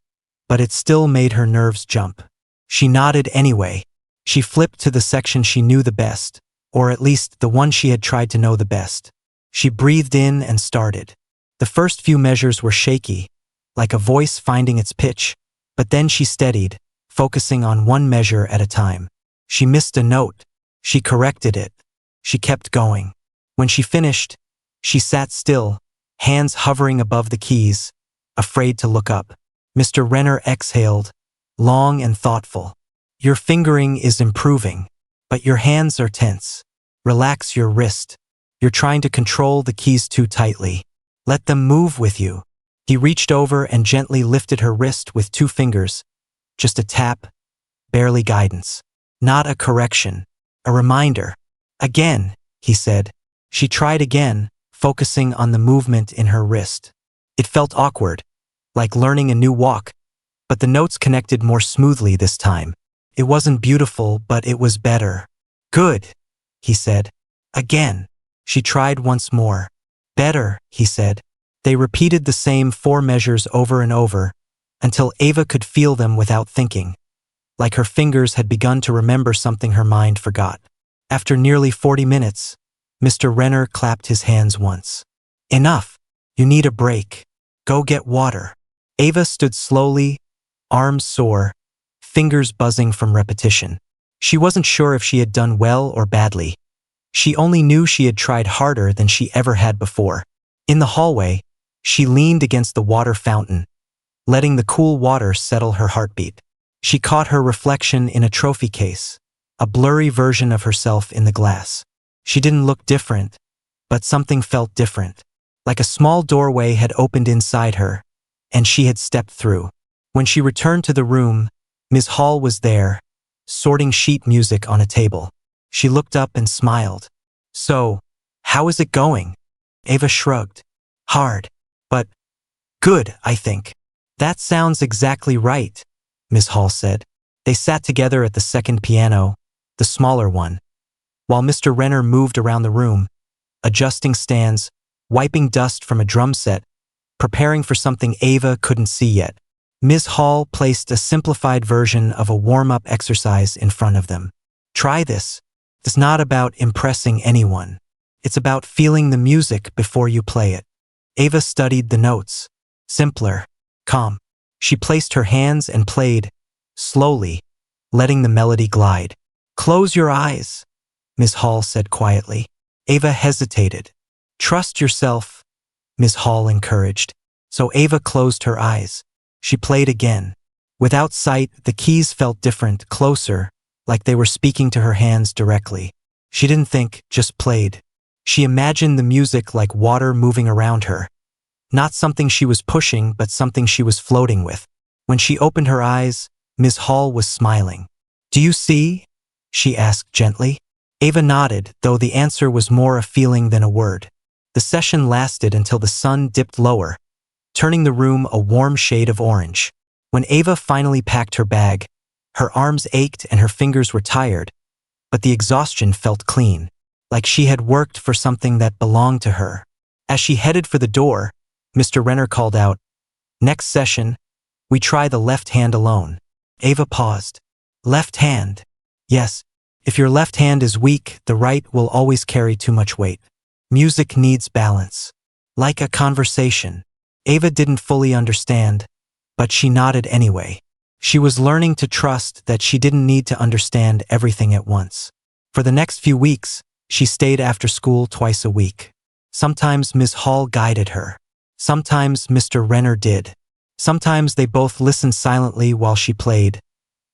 but it still made her nerves jump. She nodded anyway. She flipped to the section she knew the best, or at least the one she had tried to know the best. She breathed in and started. The first few measures were shaky, like a voice finding its pitch, but then she steadied, focusing on one measure at a time. She missed a note. She corrected it. She kept going. When she finished, she sat still, hands hovering above the keys, afraid to look up. Mr. Renner exhaled, long and thoughtful. "Your fingering is improving, but your hands are tense. Relax your wrist. You're trying to control the keys too tightly. Let them move with you." He reached over and gently lifted her wrist with 2 fingers. Just a tap, barely guidance. Not a correction, a reminder. "Again," he said. She tried again, focusing on the movement in her wrist. It felt awkward, like learning a new walk, but the notes connected more smoothly this time. It wasn't beautiful, but it was better. "Good," he said. "Again." She tried once more. "Better," he said. They repeated the same 4 measures over and over, until Ava could feel them without thinking, like her fingers had begun to remember something her mind forgot. After nearly 40 minutes, Mr. Renner clapped his hands once. "Enough. You need a break. Go get water." Ava stood slowly, arms sore, fingers buzzing from repetition. She wasn't sure if she had done well or badly. She only knew she had tried harder than she ever had before. In the hallway, she leaned against the water fountain, letting the cool water settle her heartbeat. She caught her reflection in a trophy case, a blurry version of herself in the glass. She didn't look different, but something felt different. Like a small doorway had opened inside her, and she had stepped through. When she returned to the room, Ms. Hall was there, sorting sheet music on a table. She looked up and smiled. "So, how is it going?" Ava shrugged. "Hard, but good, I think." "That sounds exactly right," Ms. Hall said. They sat together at the second piano, the smaller one, while Mr. Renner moved around the room, adjusting stands, wiping dust from a drum set, preparing for something Ava couldn't see yet. Ms. Hall placed a simplified version of a warm-up exercise in front of them. "Try this. It's not about impressing anyone. It's about feeling the music before you play it." Ava studied the notes. Simpler, calm. She placed her hands and played, slowly, letting the melody glide. "Close your eyes," Ms. Hall said quietly. Ava hesitated. Trust yourself, Ms. Hall encouraged. So Ava closed her eyes. She played again. Without sight, the keys felt different, closer, like they were speaking to her hands directly. She didn't think, just played. She imagined the music like water moving around her. Not something she was pushing, but something she was floating with. When she opened her eyes, Ms. Hall was smiling. "Do you see?" she asked gently. Ava nodded, though the answer was more a feeling than a word. The session lasted until the sun dipped lower, turning the room a warm shade of orange. When Ava finally packed her bag, her arms ached and her fingers were tired, but the exhaustion felt clean, like she had worked for something that belonged to her. As she headed for the door, Mr. Renner called out, "Next session, we try the left hand alone." Ava paused. "Left hand?" "Yes. If your left hand is weak, the right will always carry too much weight. Music needs balance. Like a conversation." Ava didn't fully understand, but she nodded anyway. She was learning to trust that she didn't need to understand everything at once. For the next few weeks, she stayed after school twice a week. Sometimes Ms. Hall guided her. Sometimes Mr. Renner did. Sometimes they both listened silently while she played,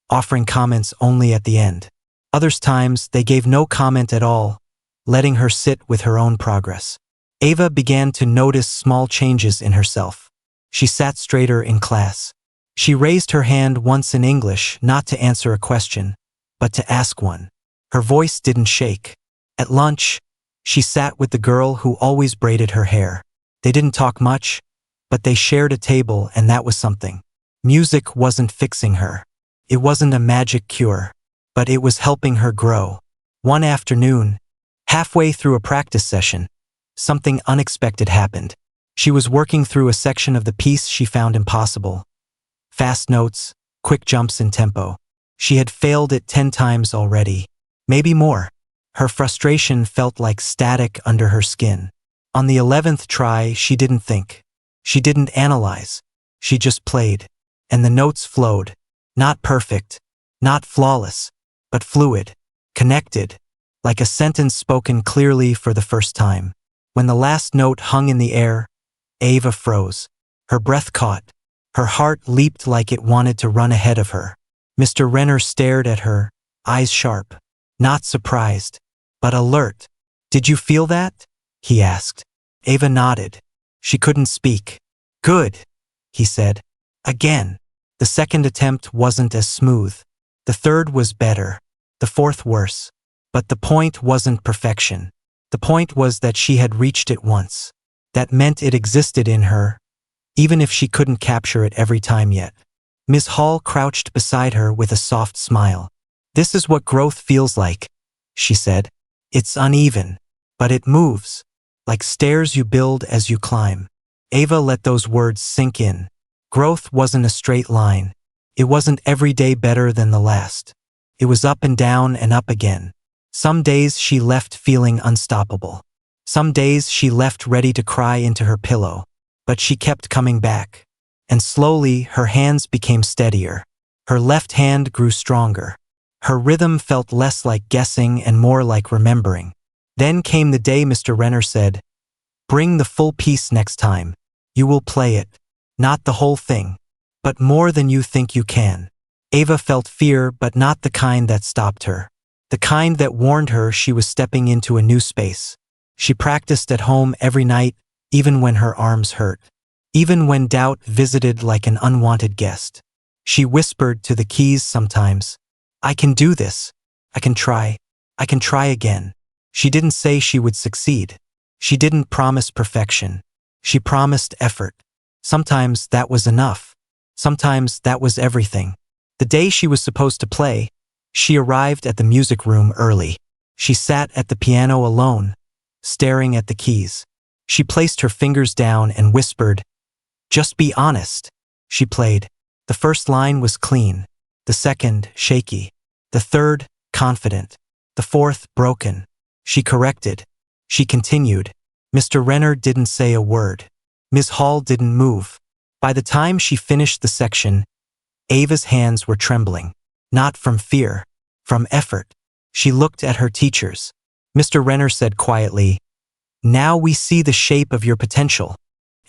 offering comments only at the end. Other times they gave no comment at all, letting her sit with her own progress. Ava began to notice small changes in herself. She sat straighter in class. She raised her hand once in English, not to answer a question, but to ask one. Her voice didn't shake. At lunch, she sat with the girl who always braided her hair. They didn't talk much, but they shared a table, and that was something. Music wasn't fixing her. It wasn't a magic cure, but it was helping her grow. One afternoon, halfway through a practice session, something unexpected happened. She was working through a section of the piece she found impossible. Fast notes, quick jumps in tempo. She had failed it 10 times already, maybe more. Her frustration felt like static under her skin. On the 11th try, she didn't think. She didn't analyze. She just played. And the notes flowed. Not perfect, not flawless, but fluid, connected, like a sentence spoken clearly for the first time. When the last note hung in the air, Ava froze. Her breath caught. Her heart leaped like it wanted to run ahead of her. Mr. Renner stared at her, eyes sharp. Not surprised, but alert. "Did you feel that?" he asked. Ava nodded. She couldn't speak. "Good," he said. Again. The second attempt wasn't as smooth. The third was better. The fourth worse. But the point wasn't perfection. The point was that she had reached it once. That meant it existed in her, even if she couldn't capture it every time yet. Ms. Hall crouched beside her with a soft smile. "This is what growth feels like," she said. "It's uneven, but it moves, like stairs you build as you climb." Ava let those words sink in. Growth wasn't a straight line. It wasn't every day better than the last. It was up and down and up again. Some days she left feeling unstoppable. Some days she left ready to cry into her pillow. But she kept coming back. And slowly her hands became steadier. Her left hand grew stronger. Her rhythm felt less like guessing and more like remembering. Then came the day Mr. Renner said, "Bring the full piece next time. You will play it. Not the whole thing, but more than you think you can." Ava felt fear, but not the kind that stopped her. The kind that warned her she was stepping into a new space. She practiced at home every night, even when her arms hurt. Even when doubt visited like an unwanted guest. She whispered to the keys sometimes, "I can do this. I can try. I can try again." She didn't say she would succeed. She didn't promise perfection. She promised effort. Sometimes that was enough. Sometimes that was everything. The day she was supposed to play, she arrived at the music room early. She sat at the piano alone, staring at the keys. She placed her fingers down and whispered, "Just be honest." She played. The first line was clean. The second, shaky. The third, confident. The fourth, broken. She corrected. She continued. Mr. Renner didn't say a word. Ms. Hall didn't move. By the time she finished the section, Ava's hands were trembling. Not from fear, from effort. She looked at her teachers. Mr. Renner said quietly, Now we see the shape of your potential.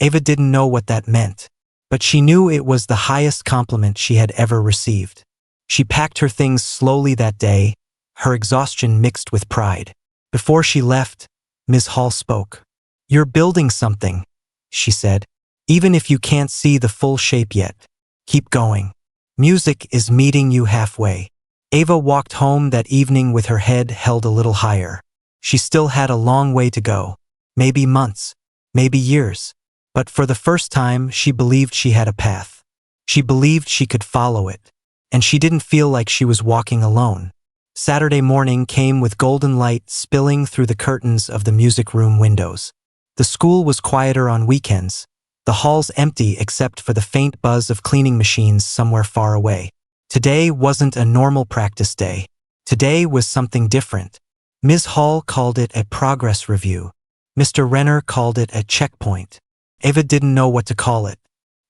Ava didn't know what that meant, but she knew it was the highest compliment she had ever received. She packed her things slowly that day, her exhaustion mixed with pride. Before she left, Ms. Hall spoke. "You're building something," she said. "Even if you can't see the full shape yet, keep going. Music is meeting you halfway." Ava walked home that evening with her head held a little higher. She still had a long way to go, maybe months, maybe years, but for the first time she believed she had a path. She believed she could follow it, and she didn't feel like she was walking alone. Saturday morning came with golden light spilling through the curtains of the music room windows. The school was quieter on weekends, the halls empty except for the faint buzz of cleaning machines somewhere far away. Today wasn't a normal practice day. Today was something different. Ms. Hall called it a progress review. Mr. Renner called it a checkpoint. Ava didn't know what to call it.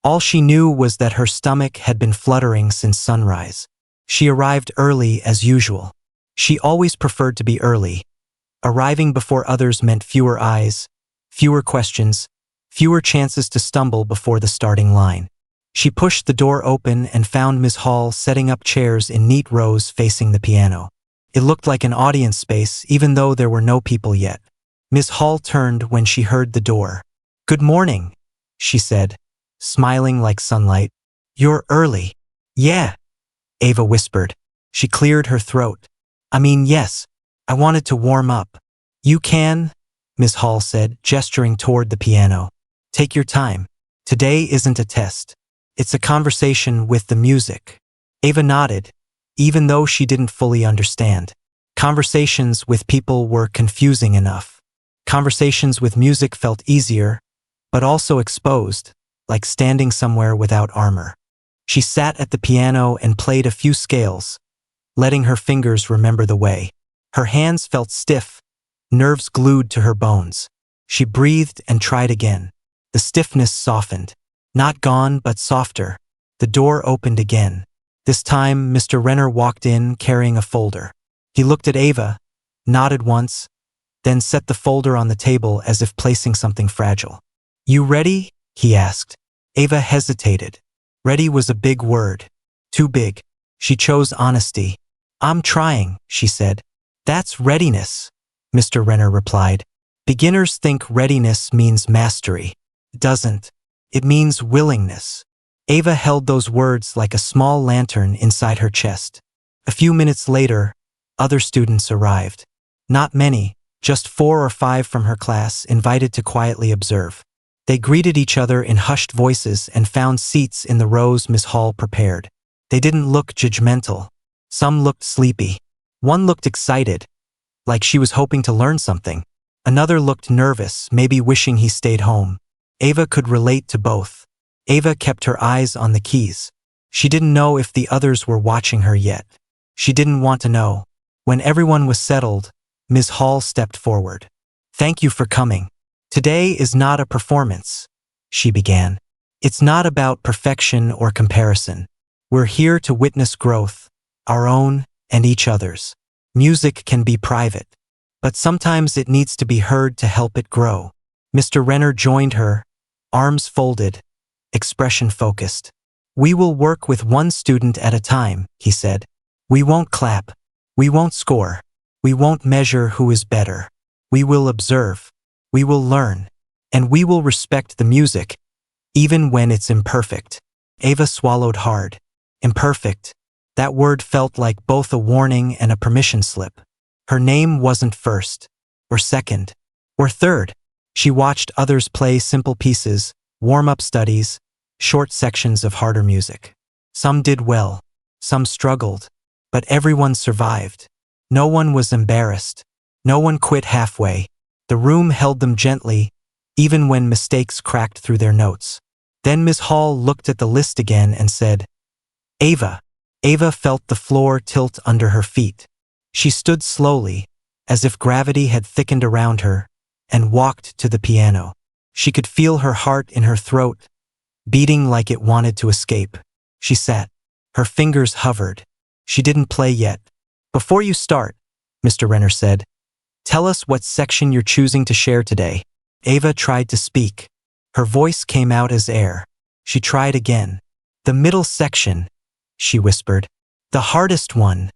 All she knew was that her stomach had been fluttering since sunrise. She arrived early as usual. She always preferred to be early. Arriving before others meant fewer eyes, fewer questions, fewer chances to stumble before the starting line. She pushed the door open and found Ms. Hall setting up chairs in neat rows facing the piano. It looked like an audience space even though there were no people yet. Ms. Hall turned when she heard the door. "Good morning," she said, smiling like sunlight. "You're early." "Yeah," Ava whispered. She cleared her throat. Yes, I wanted to warm up." "You can," Ms. Hall said, gesturing toward the piano. "Take your time. Today isn't a test. It's a conversation with the music." Ava nodded, even though she didn't fully understand. Conversations with people were confusing enough. Conversations with music felt easier, but also exposed, like standing somewhere without armor. She sat at the piano and played a few scales, letting her fingers remember the way. Her hands felt stiff, nerves glued to her bones. She breathed and tried again. The stiffness softened. Not gone, but softer. The door opened again. This time, Mr. Renner walked in carrying a folder. He looked at Ava, nodded once, then set the folder on the table as if placing something fragile. "You ready?" he asked. Ava hesitated. Ready was a big word. Too big. She chose honesty. "I'm trying," she said. "That's readiness," Mr. Renner replied. "Beginners think readiness means mastery. It doesn't. It means willingness." Ava held those words like a small lantern inside her chest. A few minutes later, other students arrived. Not many, just 4 or 5 from her class invited to quietly observe. They greeted each other in hushed voices and found seats in the rows Miss Hall prepared. They didn't look judgmental. Some looked sleepy. One looked excited, like she was hoping to learn something. Another looked nervous, maybe wishing he stayed home. Ava could relate to both. Ava kept her eyes on the keys. She didn't know if the others were watching her yet. She didn't want to know. When everyone was settled, Ms. Hall stepped forward. "Thank you for coming. Today is not a performance," she began. "It's not about perfection or comparison. We're here to witness growth, our own and each other's. Music can be private, but sometimes it needs to be heard to help it grow." Mr. Renner joined her, arms folded, expression focused. "We will work with one student at a time," he said. "We won't clap. We won't score. We won't measure who is better. We will observe. We will learn. And we will respect the music, even when it's imperfect." Ava swallowed hard. Imperfect. That word felt like both a warning and a permission slip. Her name wasn't first, or second, or third. She watched others play simple pieces, warm-up studies, short sections of harder music. Some did well, some struggled, but everyone survived. No one was embarrassed. No one quit halfway. The room held them gently, even when mistakes cracked through their notes. Then Ms. Hall looked at the list again and said, "Ava." Ava felt the floor tilt under her feet. She stood slowly, as if gravity had thickened around her, and walked to the piano. She could feel her heart in her throat, beating like it wanted to escape. She sat. Her fingers hovered. She didn't play yet. "Before you start," Mr. Renner said, Tell us what section you're choosing to share today. Ava tried to speak. Her voice came out as air. She tried again. The middle section, she whispered. The hardest one,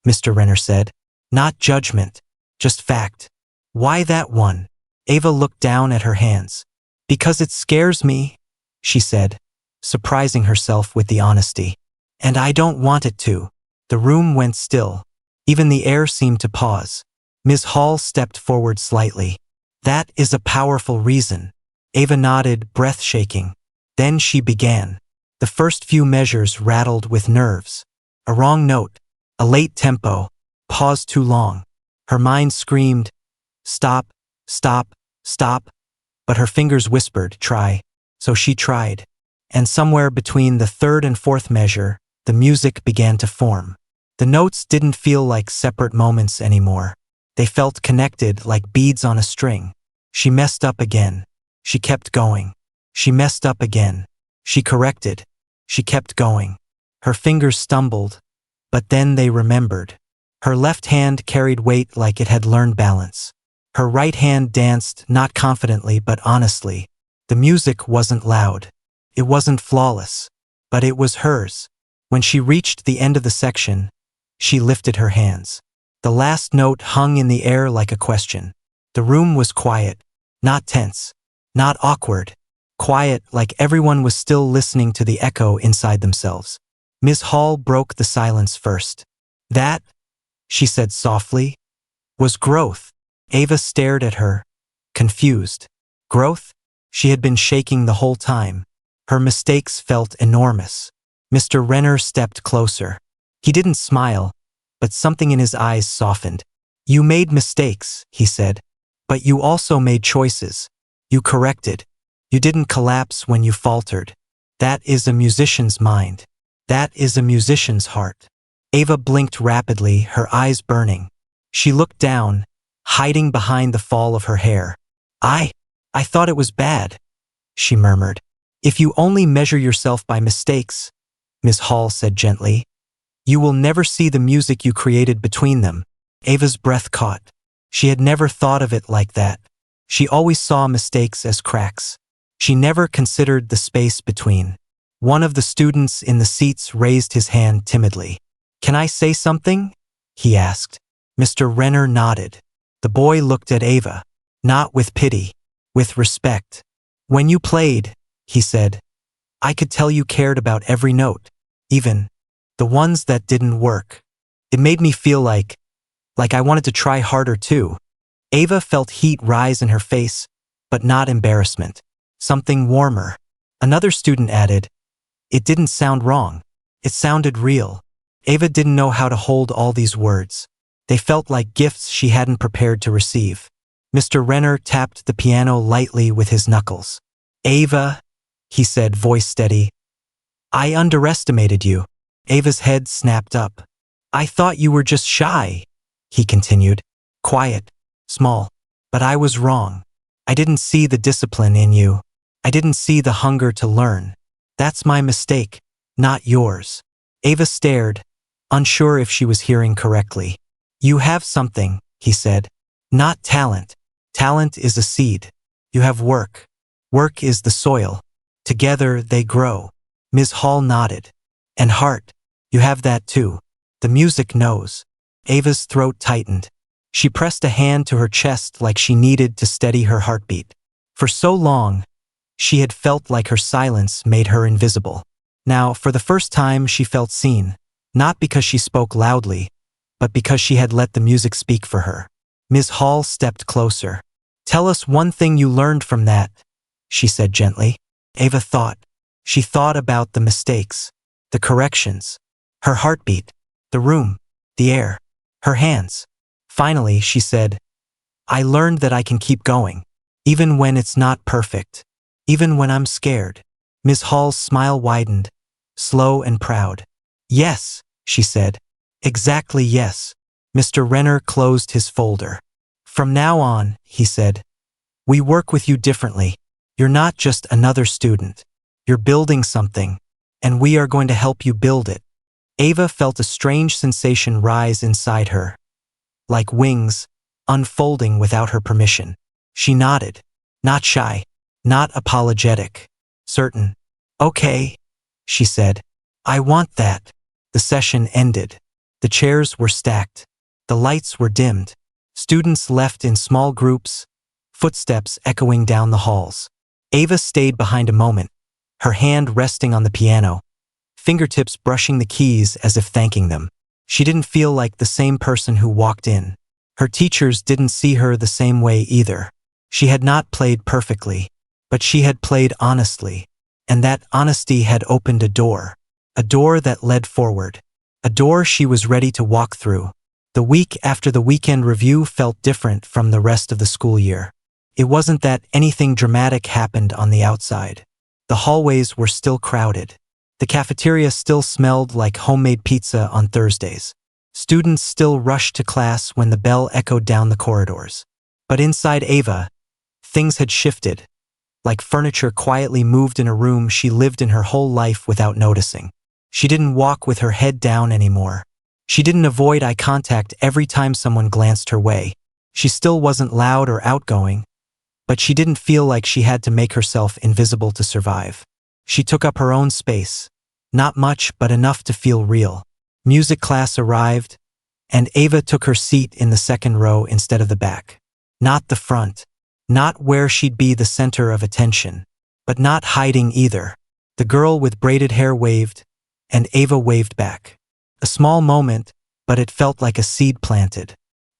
Mr. Renner said. Not judgment, just fact. Why that one? Ava looked down at her hands. Because it scares me, she said, surprising herself with the honesty. And I don't want it to. The room went still. Even the air seemed to pause. Ms. Hall stepped forward slightly. That is a powerful reason. Ava nodded, breath shaking. Then she began. The first few measures rattled with nerves. A wrong note, a late tempo, pause too long. Her mind screamed, stop, stop, stop. But her fingers whispered, try. So she tried. And somewhere between the third and fourth measure, the music began to form. The notes didn't feel like separate moments anymore. They felt connected like beads on a string. She messed up again. She kept going. She messed up again. She corrected. She kept going. Her fingers stumbled, but then they remembered. Her left hand carried weight like it had learned balance. Her right hand danced, not confidently but honestly. The music wasn't loud. It wasn't flawless, but it was hers. When she reached the end of the section, she lifted her hands. The last note hung in the air like a question. The room was quiet, not tense, not awkward. Quiet like everyone was still listening to the echo inside themselves. Ms. Hall broke the silence first. That, she said softly, was growth. Ava stared at her, confused. Growth? She had been shaking the whole time. Her mistakes felt enormous. Mr. Renner stepped closer. He didn't smile, but something in his eyes softened. You made mistakes, he said, but you also made choices. You corrected. You didn't collapse when you faltered. That is a musician's mind. That is a musician's heart. Ava blinked rapidly, her eyes burning. She looked down, hiding behind the fall of her hair. I thought it was bad, she murmured. If you only measure yourself by mistakes, Ms. Hall said gently, you will never see the music you created between them. Ava's breath caught. She had never thought of it like that. She always saw mistakes as cracks. She never considered the space between. One of the students in the seats raised his hand timidly. Can I say something? He asked. Mr. Renner nodded. The boy looked at Ava, not with pity, with respect. When you played, he said, I could tell you cared about every note, even the ones that didn't work. It made me feel like I wanted to try harder too. Ava felt heat rise in her face, but not embarrassment. Something warmer. Another student added, it didn't sound wrong. It sounded real. Ava didn't know how to hold all these words. They felt like gifts she hadn't prepared to receive. Mr. Renner tapped the piano lightly with his knuckles. Ava, he said, voice steady, I underestimated you. Ava's head snapped up. I thought you were just shy, he continued. Quiet, small. But I was wrong. I didn't see the discipline in you. I didn't see the hunger to learn. That's my mistake, not yours. Ava stared, unsure if she was hearing correctly. You have something, he said. Not talent. Talent is a seed. You have work. Work is the soil. Together they grow. Ms. Hall nodded. And heart. You have that too. The music knows. Ava's throat tightened. She pressed a hand to her chest like she needed to steady her heartbeat. For so long, she had felt like her silence made her invisible. Now, for the first time, she felt seen, not because she spoke loudly, but because she had let the music speak for her. Ms. Hall stepped closer. Tell us one thing you learned from that, she said gently. Ava thought. She thought about the mistakes, the corrections, her heartbeat, the room, the air, her hands. Finally, she said, I learned that I can keep going, even when it's not perfect, even when I'm scared. Ms. Hall's smile widened, slow and proud. Yes, she said. Exactly yes. Mr. Renner closed his folder. From now on, he said, we work with you differently. You're not just another student. You're building something, and we are going to help you build it. Ava felt a strange sensation rise inside her. Like wings, unfolding without her permission. She nodded. Not shy. Not apologetic. Certain. Okay, she said. I want that. The session ended. The chairs were stacked. The lights were dimmed. Students left in small groups, footsteps echoing down the halls. Ava stayed behind a moment, her hand resting on the piano, fingertips brushing the keys as if thanking them. She didn't feel like the same person who walked in. Her teachers didn't see her the same way either. She had not played perfectly, but she had played honestly, and that honesty had opened a door that led forward, a door she was ready to walk through. The week after the weekend review felt different from the rest of the school year. It wasn't that anything dramatic happened on the outside. The hallways were still crowded. The cafeteria still smelled like homemade pizza on Thursdays. Students still rushed to class when the bell echoed down the corridors. But inside Ava, things had shifted, like furniture quietly moved in a room she lived in her whole life without noticing. She didn't walk with her head down anymore. She didn't avoid eye contact every time someone glanced her way. She still wasn't loud or outgoing, but she didn't feel like she had to make herself invisible to survive. She took up her own space, not much but enough to feel real. Music class arrived, and Ava took her seat in the second row instead of the back. Not the front, not where she'd be the center of attention, but not hiding either. The girl with braided hair waved, and Ava waved back. A small moment, but it felt like a seed planted.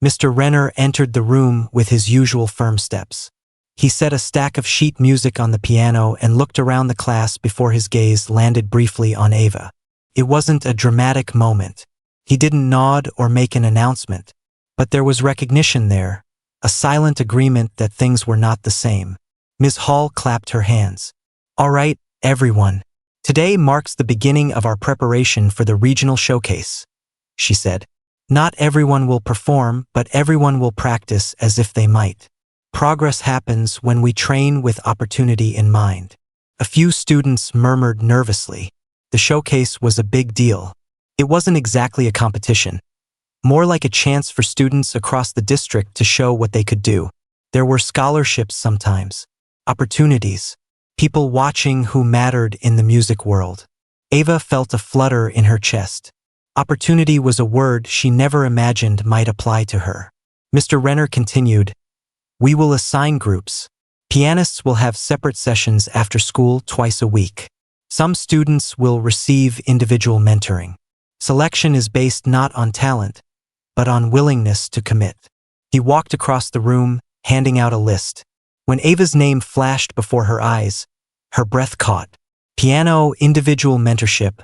Mr. Renner entered the room with his usual firm steps. He set a stack of sheet music on the piano and looked around the class before his gaze landed briefly on Ava. It wasn't a dramatic moment. He didn't nod or make an announcement, but there was recognition there, a silent agreement that things were not the same. Ms. Hall clapped her hands. All right, everyone. Today marks the beginning of our preparation for the regional showcase, she said. Not everyone will perform, but everyone will practice as if they might. Progress happens when we train with opportunity in mind. A few students murmured nervously. The showcase was a big deal. It wasn't exactly a competition, more like a chance for students across the district to show what they could do. There were scholarships sometimes, opportunities, people watching who mattered in the music world. Ava felt a flutter in her chest. Opportunity was a word she never imagined might apply to her. Mr. Renner continued, "We will assign groups. Pianists will have separate sessions after school twice a week. Some students will receive individual mentoring. Selection is based not on talent, but on willingness to commit." He walked across the room, handing out a list. When Ava's name flashed before her eyes, her breath caught. Piano, individual mentorship.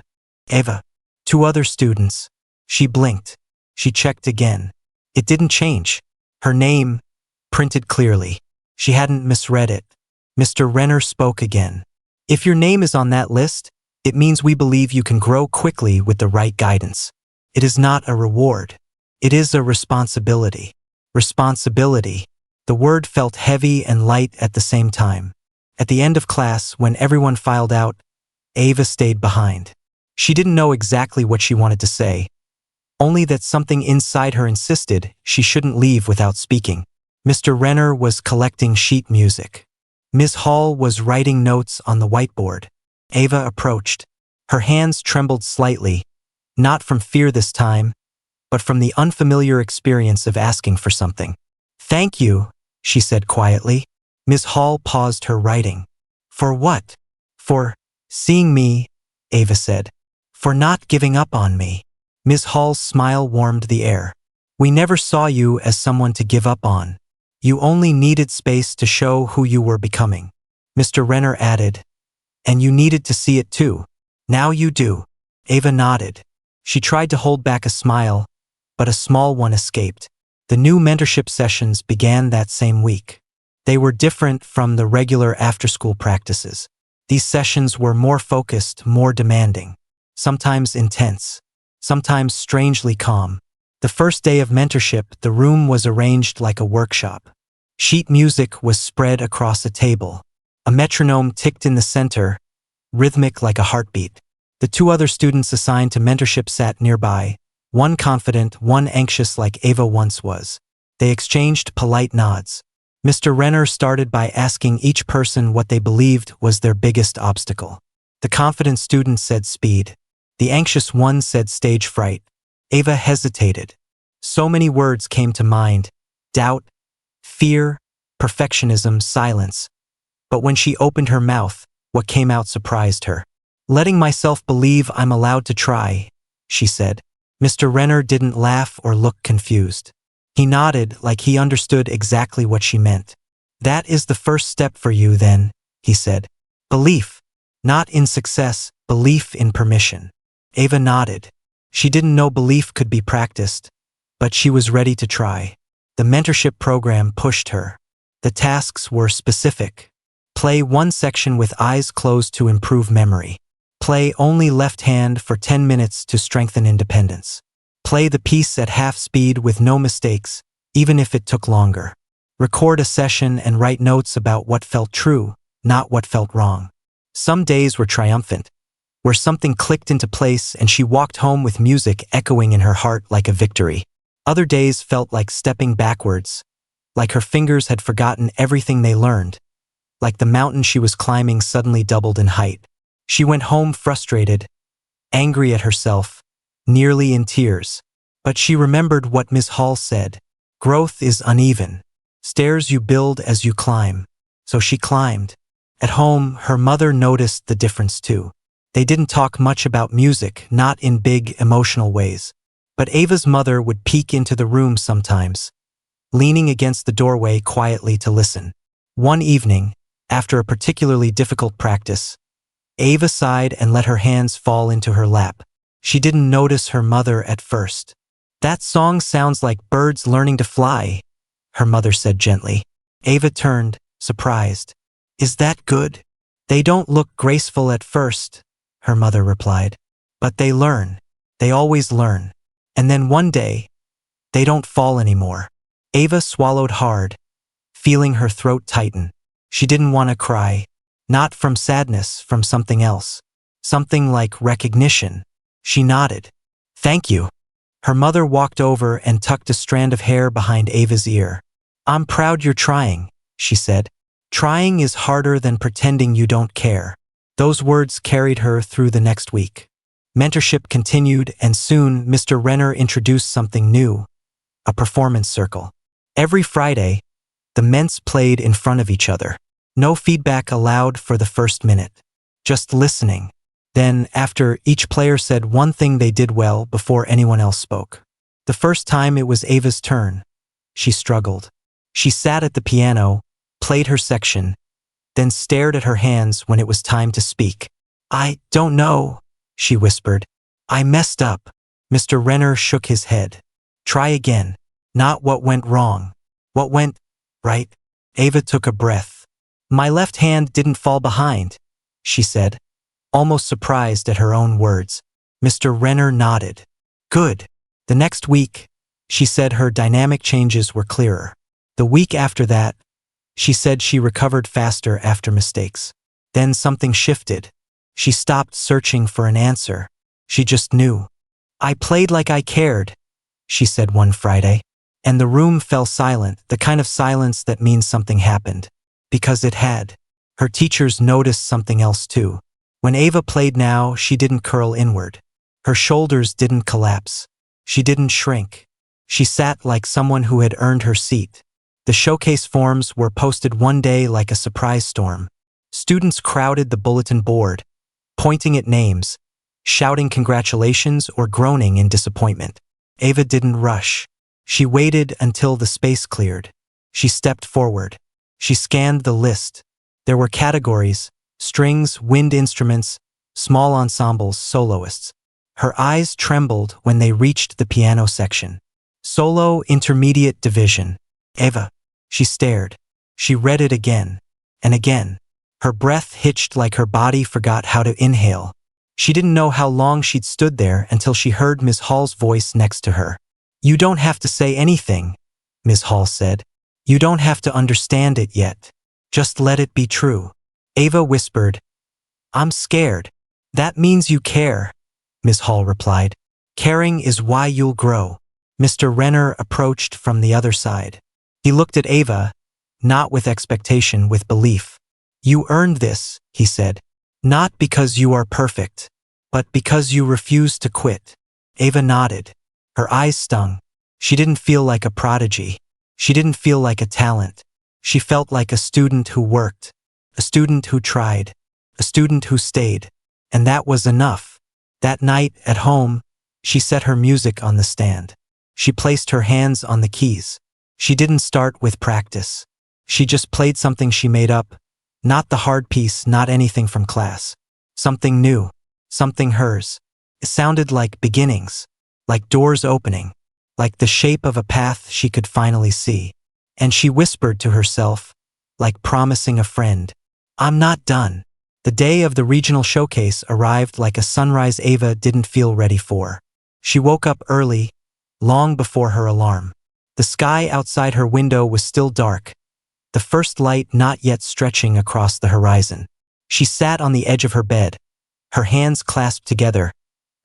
Ava. 2 other students. She blinked. She checked again. It didn't change. Her name, printed clearly. She hadn't misread it. Mr. Renner spoke again. "If your name is on that list, it means we believe you can grow quickly with the right guidance. It is not a reward. It is a responsibility." Responsibility. The word felt heavy and light at the same time. At the end of class, when everyone filed out, Ava stayed behind. She didn't know exactly what she wanted to say, only that something inside her insisted she shouldn't leave without speaking. Mr. Renner was collecting sheet music. Ms. Hall was writing notes on the whiteboard. Ava approached. Her hands trembled slightly, not from fear this time, but from the unfamiliar experience of asking for something. "Thank you," she said quietly. Ms. Hall paused her writing. "For what?" "For seeing me," Ava said. "For not giving up on me." Ms. Hall's smile warmed the air. "We never saw you as someone to give up on. You only needed space to show who you were becoming." Mr. Renner added, "And you needed to see it too. Now you do." Ava nodded. She tried to hold back a smile, but a small one escaped. The new mentorship sessions began that same week. They were different from the regular after-school practices. These sessions were more focused, more demanding, sometimes intense, sometimes strangely calm. The first day of mentorship, the room was arranged like a workshop. Sheet music was spread across a table. A metronome ticked in the center, rhythmic like a heartbeat. The 2 other students assigned to mentorship sat nearby, one confident, one anxious like Ava once was. They exchanged polite nods. Mr. Renner started by asking each person what they believed was their biggest obstacle. The confident student said speed. The anxious one said stage fright. Ava hesitated. So many words came to mind: doubt, fear, perfectionism, silence. But when she opened her mouth, what came out surprised her. "Letting myself believe I'm allowed to try," she said. Mr. Renner didn't laugh or look confused. He nodded like he understood exactly what she meant. "That is the first step for you then," he said. "Belief. Not in success, belief in permission." Ava nodded. She didn't know belief could be practiced, but she was ready to try. The mentorship program pushed her. The tasks were specific. Play one section with eyes closed to improve memory. Play only left hand for 10 minutes to strengthen independence. Play the piece at half speed with no mistakes, even if it took longer. Record a session and write notes about what felt true, not what felt wrong. Some days were triumphant, where something clicked into place and she walked home with music echoing in her heart like a victory. Other days felt like stepping backwards, like her fingers had forgotten everything they learned, like the mountain she was climbing suddenly doubled in height. She went home frustrated, angry at herself, nearly in tears. But she remembered what Ms. Hall said: "Growth is uneven. Stairs you build as you climb." So she climbed. At home, her mother noticed the difference too. They didn't talk much about music, not in big, emotional ways. But Ava's mother would peek into the room sometimes, leaning against the doorway quietly to listen. One evening, after a particularly difficult practice, Ava sighed and let her hands fall into her lap. She didn't notice her mother at first. "That song sounds like birds learning to fly," her mother said gently. Ava turned, surprised. "Is that good?" "They don't look graceful at first," her mother replied. "But they learn. They always learn. And then one day, they don't fall anymore." Ava swallowed hard, feeling her throat tighten. She didn't want to cry. Not from sadness, from something else. Something like recognition. She nodded. "Thank you." Her mother walked over and tucked a strand of hair behind Ava's ear. "I'm proud you're trying," she said. "Trying is harder than pretending you don't care." Those words carried her through the next week. Mentorship continued, and soon Mr. Renner introduced something new: a performance circle. Every Friday, the ments played in front of each other. No feedback allowed for the first minute. Just listening. Then, after, each player said one thing they did well before anyone else spoke. The first time it was Ava's turn. She struggled. She sat at the piano, played her section, then stared at her hands when it was time to speak. "I don't know," she whispered. "I messed up." Mr. Renner shook his head. "Try again. Not what went wrong. What went right." Ava took a breath. "My left hand didn't fall behind," she said, almost surprised at her own words. Mr. Renner nodded. "Good." The next week, she said her dynamic changes were clearer. The week after that, she said she recovered faster after mistakes. Then something shifted. She stopped searching for an answer. She just knew. "I played like I cared," she said one Friday. And the room fell silent, the kind of silence that means something happened. Because it had. Her teachers noticed something else too. When Ava played now, she didn't curl inward. Her shoulders didn't collapse. She didn't shrink. She sat like someone who had earned her seat. The showcase forms were posted one day like a surprise storm. Students crowded the bulletin board, pointing at names, shouting congratulations or groaning in disappointment. Ava didn't rush. She waited until the space cleared. She stepped forward. She scanned the list. There were categories: strings, wind instruments, small ensembles, soloists. Her eyes trembled when they reached the piano section. Solo, intermediate, division. Ava. She stared. She read it again and again. Her breath hitched like her body forgot how to inhale. She didn't know how long she'd stood there until she heard Ms. Hall's voice next to her. "You don't have to say anything," Ms. Hall said. "You don't have to understand it yet. Just let it be true." Ava whispered, "I'm scared." "That means you care," Ms. Hall replied. "Caring is why you'll grow." Mr. Renner approached from the other side. He looked at Ava, not with expectation, with belief. You earned this, he said. Not because you are perfect, but because you refuse to quit. Ava nodded. Her eyes stung. She didn't feel like a prodigy. She didn't feel like a talent. She felt like a student who worked, a student who tried, a student who stayed. And that was enough. That night, at home, she set her music on the stand. She placed her hands on the keys. She didn't start with practice. She just played something she made up. Not the hard piece, not anything from class. Something new, something hers. It sounded like beginnings, like doors opening, like the shape of a path she could finally see. And she whispered to herself, like promising a friend, I'm not done. The day of the regional showcase arrived like a sunrise Ava didn't feel ready for. She woke up early, long before her alarm. The sky outside her window was still dark, the first light not yet stretching across the horizon. She sat on the edge of her bed, her hands clasped together,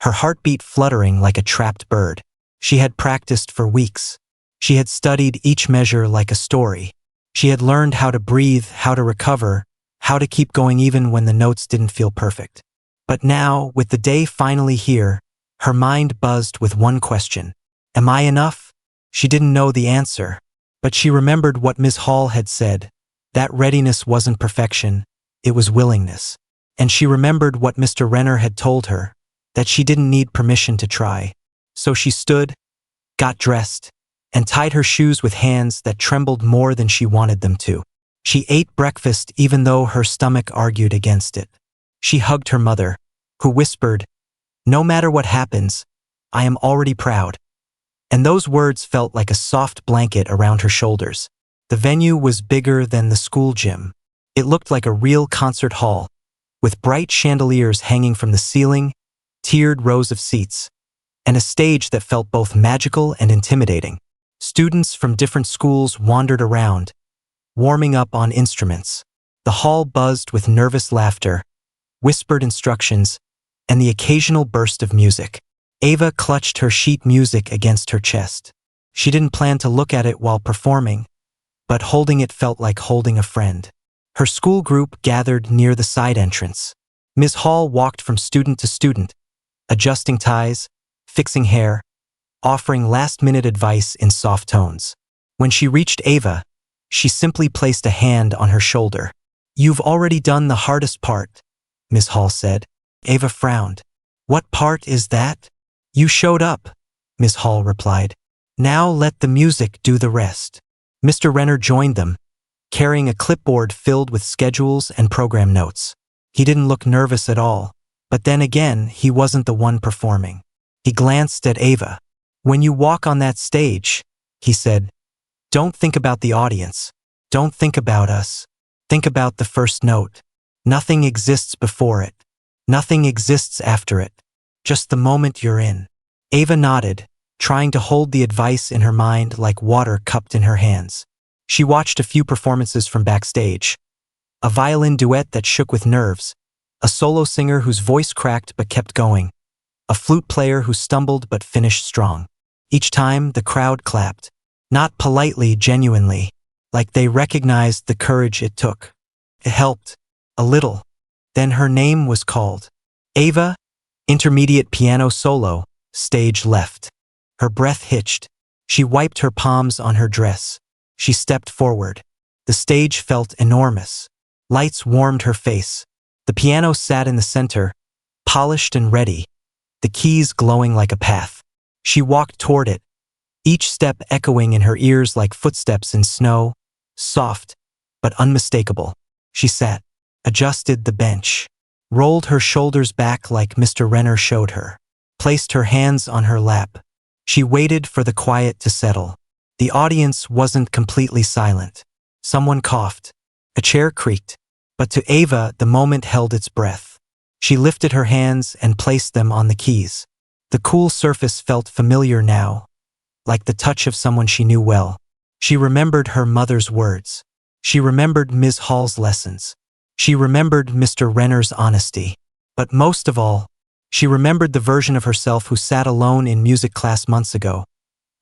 her heartbeat fluttering like a trapped bird. She had practiced for weeks. She had studied each measure like a story. She had learned how to breathe, how to recover, how to keep going even when the notes didn't feel perfect. But now, with the day finally here, her mind buzzed with one question. Am I enough? She didn't know the answer, but she remembered what Ms. Hall had said. That readiness wasn't perfection, it was willingness. And she remembered what Mr. Renner had told her, that she didn't need permission to try. So she stood, got dressed, and tied her shoes with hands that trembled more than she wanted them to. She ate breakfast even though her stomach argued against it. She hugged her mother, who whispered, No matter what happens, I am already proud. And those words felt like a soft blanket around her shoulders. The venue was bigger than the school gym. It looked like a real concert hall, with bright chandeliers hanging from the ceiling, tiered rows of seats, and a stage that felt both magical and intimidating. Students from different schools wandered around, warming up on instruments. The hall buzzed with nervous laughter, whispered instructions, and the occasional burst of music. Ava clutched her sheet music against her chest. She didn't plan to look at it while performing, but holding it felt like holding a friend. Her school group gathered near the side entrance. Ms. Hall walked from student to student, adjusting ties, fixing hair, offering last-minute advice in soft tones. When she reached Ava, she simply placed a hand on her shoulder. You've already done the hardest part, Ms. Hall said. Ava frowned. What part is that? You showed up, Ms. Hall replied. Now let the music do the rest. Mr. Renner joined them, carrying a clipboard filled with schedules and program notes. He didn't look nervous at all, but then again, he wasn't the one performing. He glanced at Ava. When you walk on that stage, he said, don't think about the audience. Don't think about us. Think about the first note. Nothing exists before it. Nothing exists after it. Just the moment you're in. Ava nodded, trying to hold the advice in her mind like water cupped in her hands. She watched a few performances from backstage. A violin duet that shook with nerves, a solo singer whose voice cracked but kept going, a flute player who stumbled but finished strong. Each time, the crowd clapped. Not politely, genuinely, like they recognized the courage it took. It helped. A little. Then her name was called. Ava, intermediate piano solo, stage left. Her breath hitched. She wiped her palms on her dress. She stepped forward. The stage felt enormous. Lights warmed her face. The piano sat in the center, polished and ready, the keys glowing like a path. She walked toward it, each step echoing in her ears like footsteps in snow, soft, but unmistakable. She sat, adjusted the bench, rolled her shoulders back like Mr. Renner showed her, placed her hands on her lap. She waited for the quiet to settle. The audience wasn't completely silent. Someone coughed. A chair creaked. But to Ava, the moment held its breath. She lifted her hands and placed them on the keys. The cool surface felt familiar now, like the touch of someone she knew well. She remembered her mother's words. She remembered Ms. Hall's lessons. She remembered Mr. Renner's honesty. But most of all, she remembered the version of herself who sat alone in music class months ago,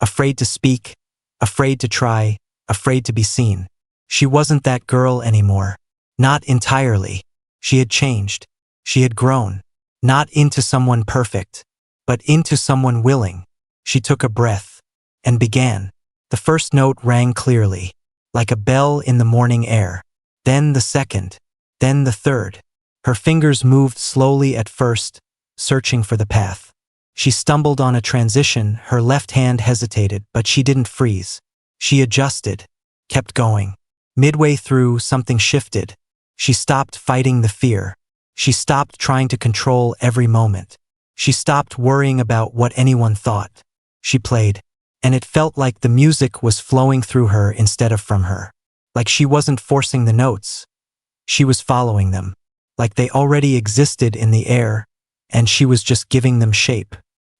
afraid to speak, afraid to try, afraid to be seen. She wasn't that girl anymore. Not entirely. She had changed. She had grown. Not into someone perfect, but into someone willing. She took a breath and began. The first note rang clearly, like a bell in the morning air. Then the second, then the third. Her fingers moved slowly at first, searching for the path. She stumbled on a transition, her left hand hesitated, but she didn't freeze. She adjusted, kept going. Midway through, something shifted. She stopped fighting the fear. She stopped trying to control every moment. She stopped worrying about what anyone thought. She played, and it felt like the music was flowing through her instead of from her. Like she wasn't forcing the notes. She was following them. Like they already existed in the air, and she was just giving them shape.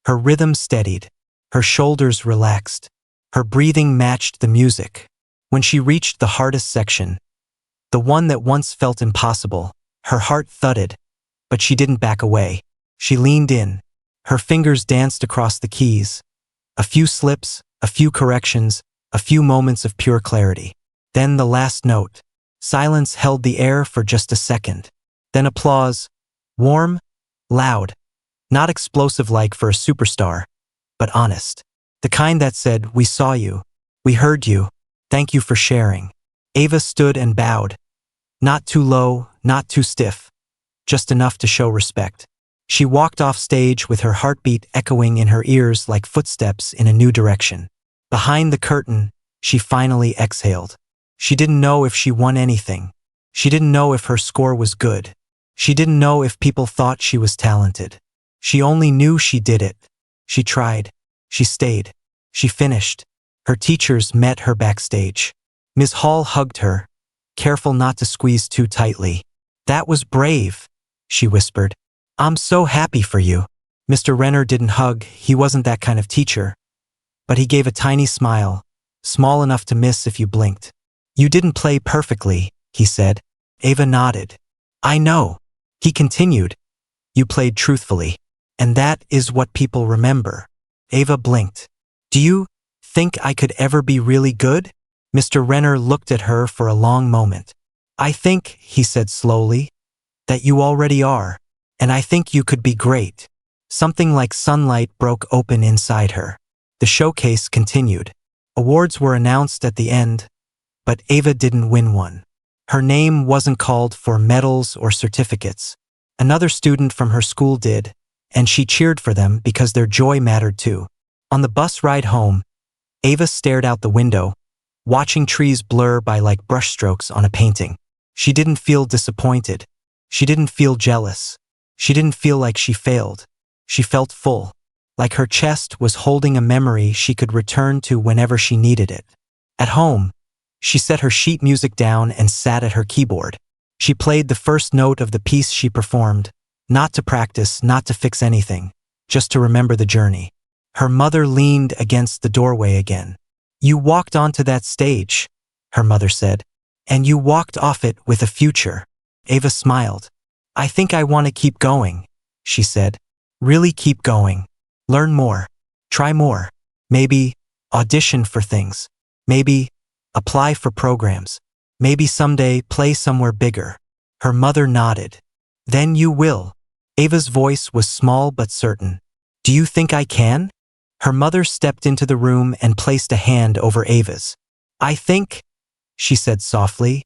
Her rhythm steadied. Her shoulders relaxed. Her breathing matched the music. When she reached the hardest section, the one that once felt impossible, her heart thudded, but she didn't back away. She leaned in. Her fingers danced across the keys. A few slips, a few corrections, a few moments of pure clarity. Then the last note. Silence held the air for just a second. Then applause. Warm, loud. Not explosive-like for a superstar, but honest. The kind that said, "We saw you. We heard you. Thank you for sharing." Ava stood and bowed. Not too low, not too stiff. Just enough to show respect. She walked off stage with her heartbeat echoing in her ears like footsteps in a new direction. Behind the curtain, she finally exhaled. She didn't know if she won anything. She didn't know if her score was good. She didn't know if people thought she was talented. She only knew she did it. She tried. She stayed. She finished. Her teachers met her backstage. Ms. Hall hugged her, careful not to squeeze too tightly. "That was brave," she whispered. "I'm so happy for you." Mr. Renner didn't hug, he wasn't that kind of teacher. But he gave a tiny smile, small enough to miss if you blinked. "You didn't play perfectly," he said. Ava nodded. "I know." He continued. "You played truthfully. And that is what people remember." Ava blinked. "Do you think I could ever be really good?" Mr. Renner looked at her for a long moment. "I think," he said slowly, "that you already are. And I think you could be great." Something like sunlight broke open inside her. The showcase continued. Awards were announced at the end, but Ava didn't win one. Her name wasn't called for medals or certificates. Another student from her school did, and she cheered for them because their joy mattered too. On the bus ride home, Ava stared out the window, watching trees blur by like brushstrokes on a painting. She didn't feel disappointed. She didn't feel jealous. She didn't feel like she failed. She felt full, like her chest was holding a memory she could return to whenever she needed it. At home, she set her sheet music down and sat at her keyboard. She played the first note of the piece she performed, not to practice, not to fix anything, just to remember the journey. Her mother leaned against the doorway again. "You walked onto that stage," her mother said, "and you walked off it with a future." Ava smiled. "I think I want to keep going," she said. "Really keep going. Learn more. Try more. Maybe audition for things. Maybe apply for programs. Maybe someday play somewhere bigger." Her mother nodded. "Then you will." Ava's voice was small but certain. "Do you think I can?" Her mother stepped into the room and placed a hand over Ava's. "I think," she said softly,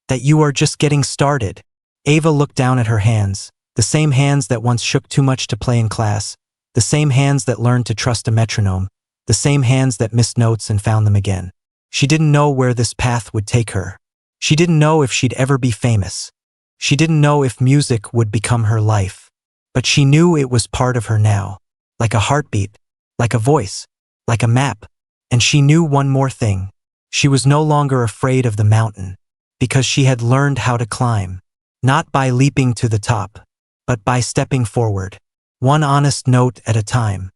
"that you are just getting started." Ava looked down at her hands, the same hands that once shook too much to play in class, the same hands that learned to trust a metronome, the same hands that missed notes and found them again. She didn't know where this path would take her. She didn't know if she'd ever be famous. She didn't know if music would become her life. But she knew it was part of her now, like a heartbeat, like a voice, like a map. And she knew one more thing. She was no longer afraid of the mountain, because she had learned how to climb, not by leaping to the top, but by stepping forward, one honest note at a time.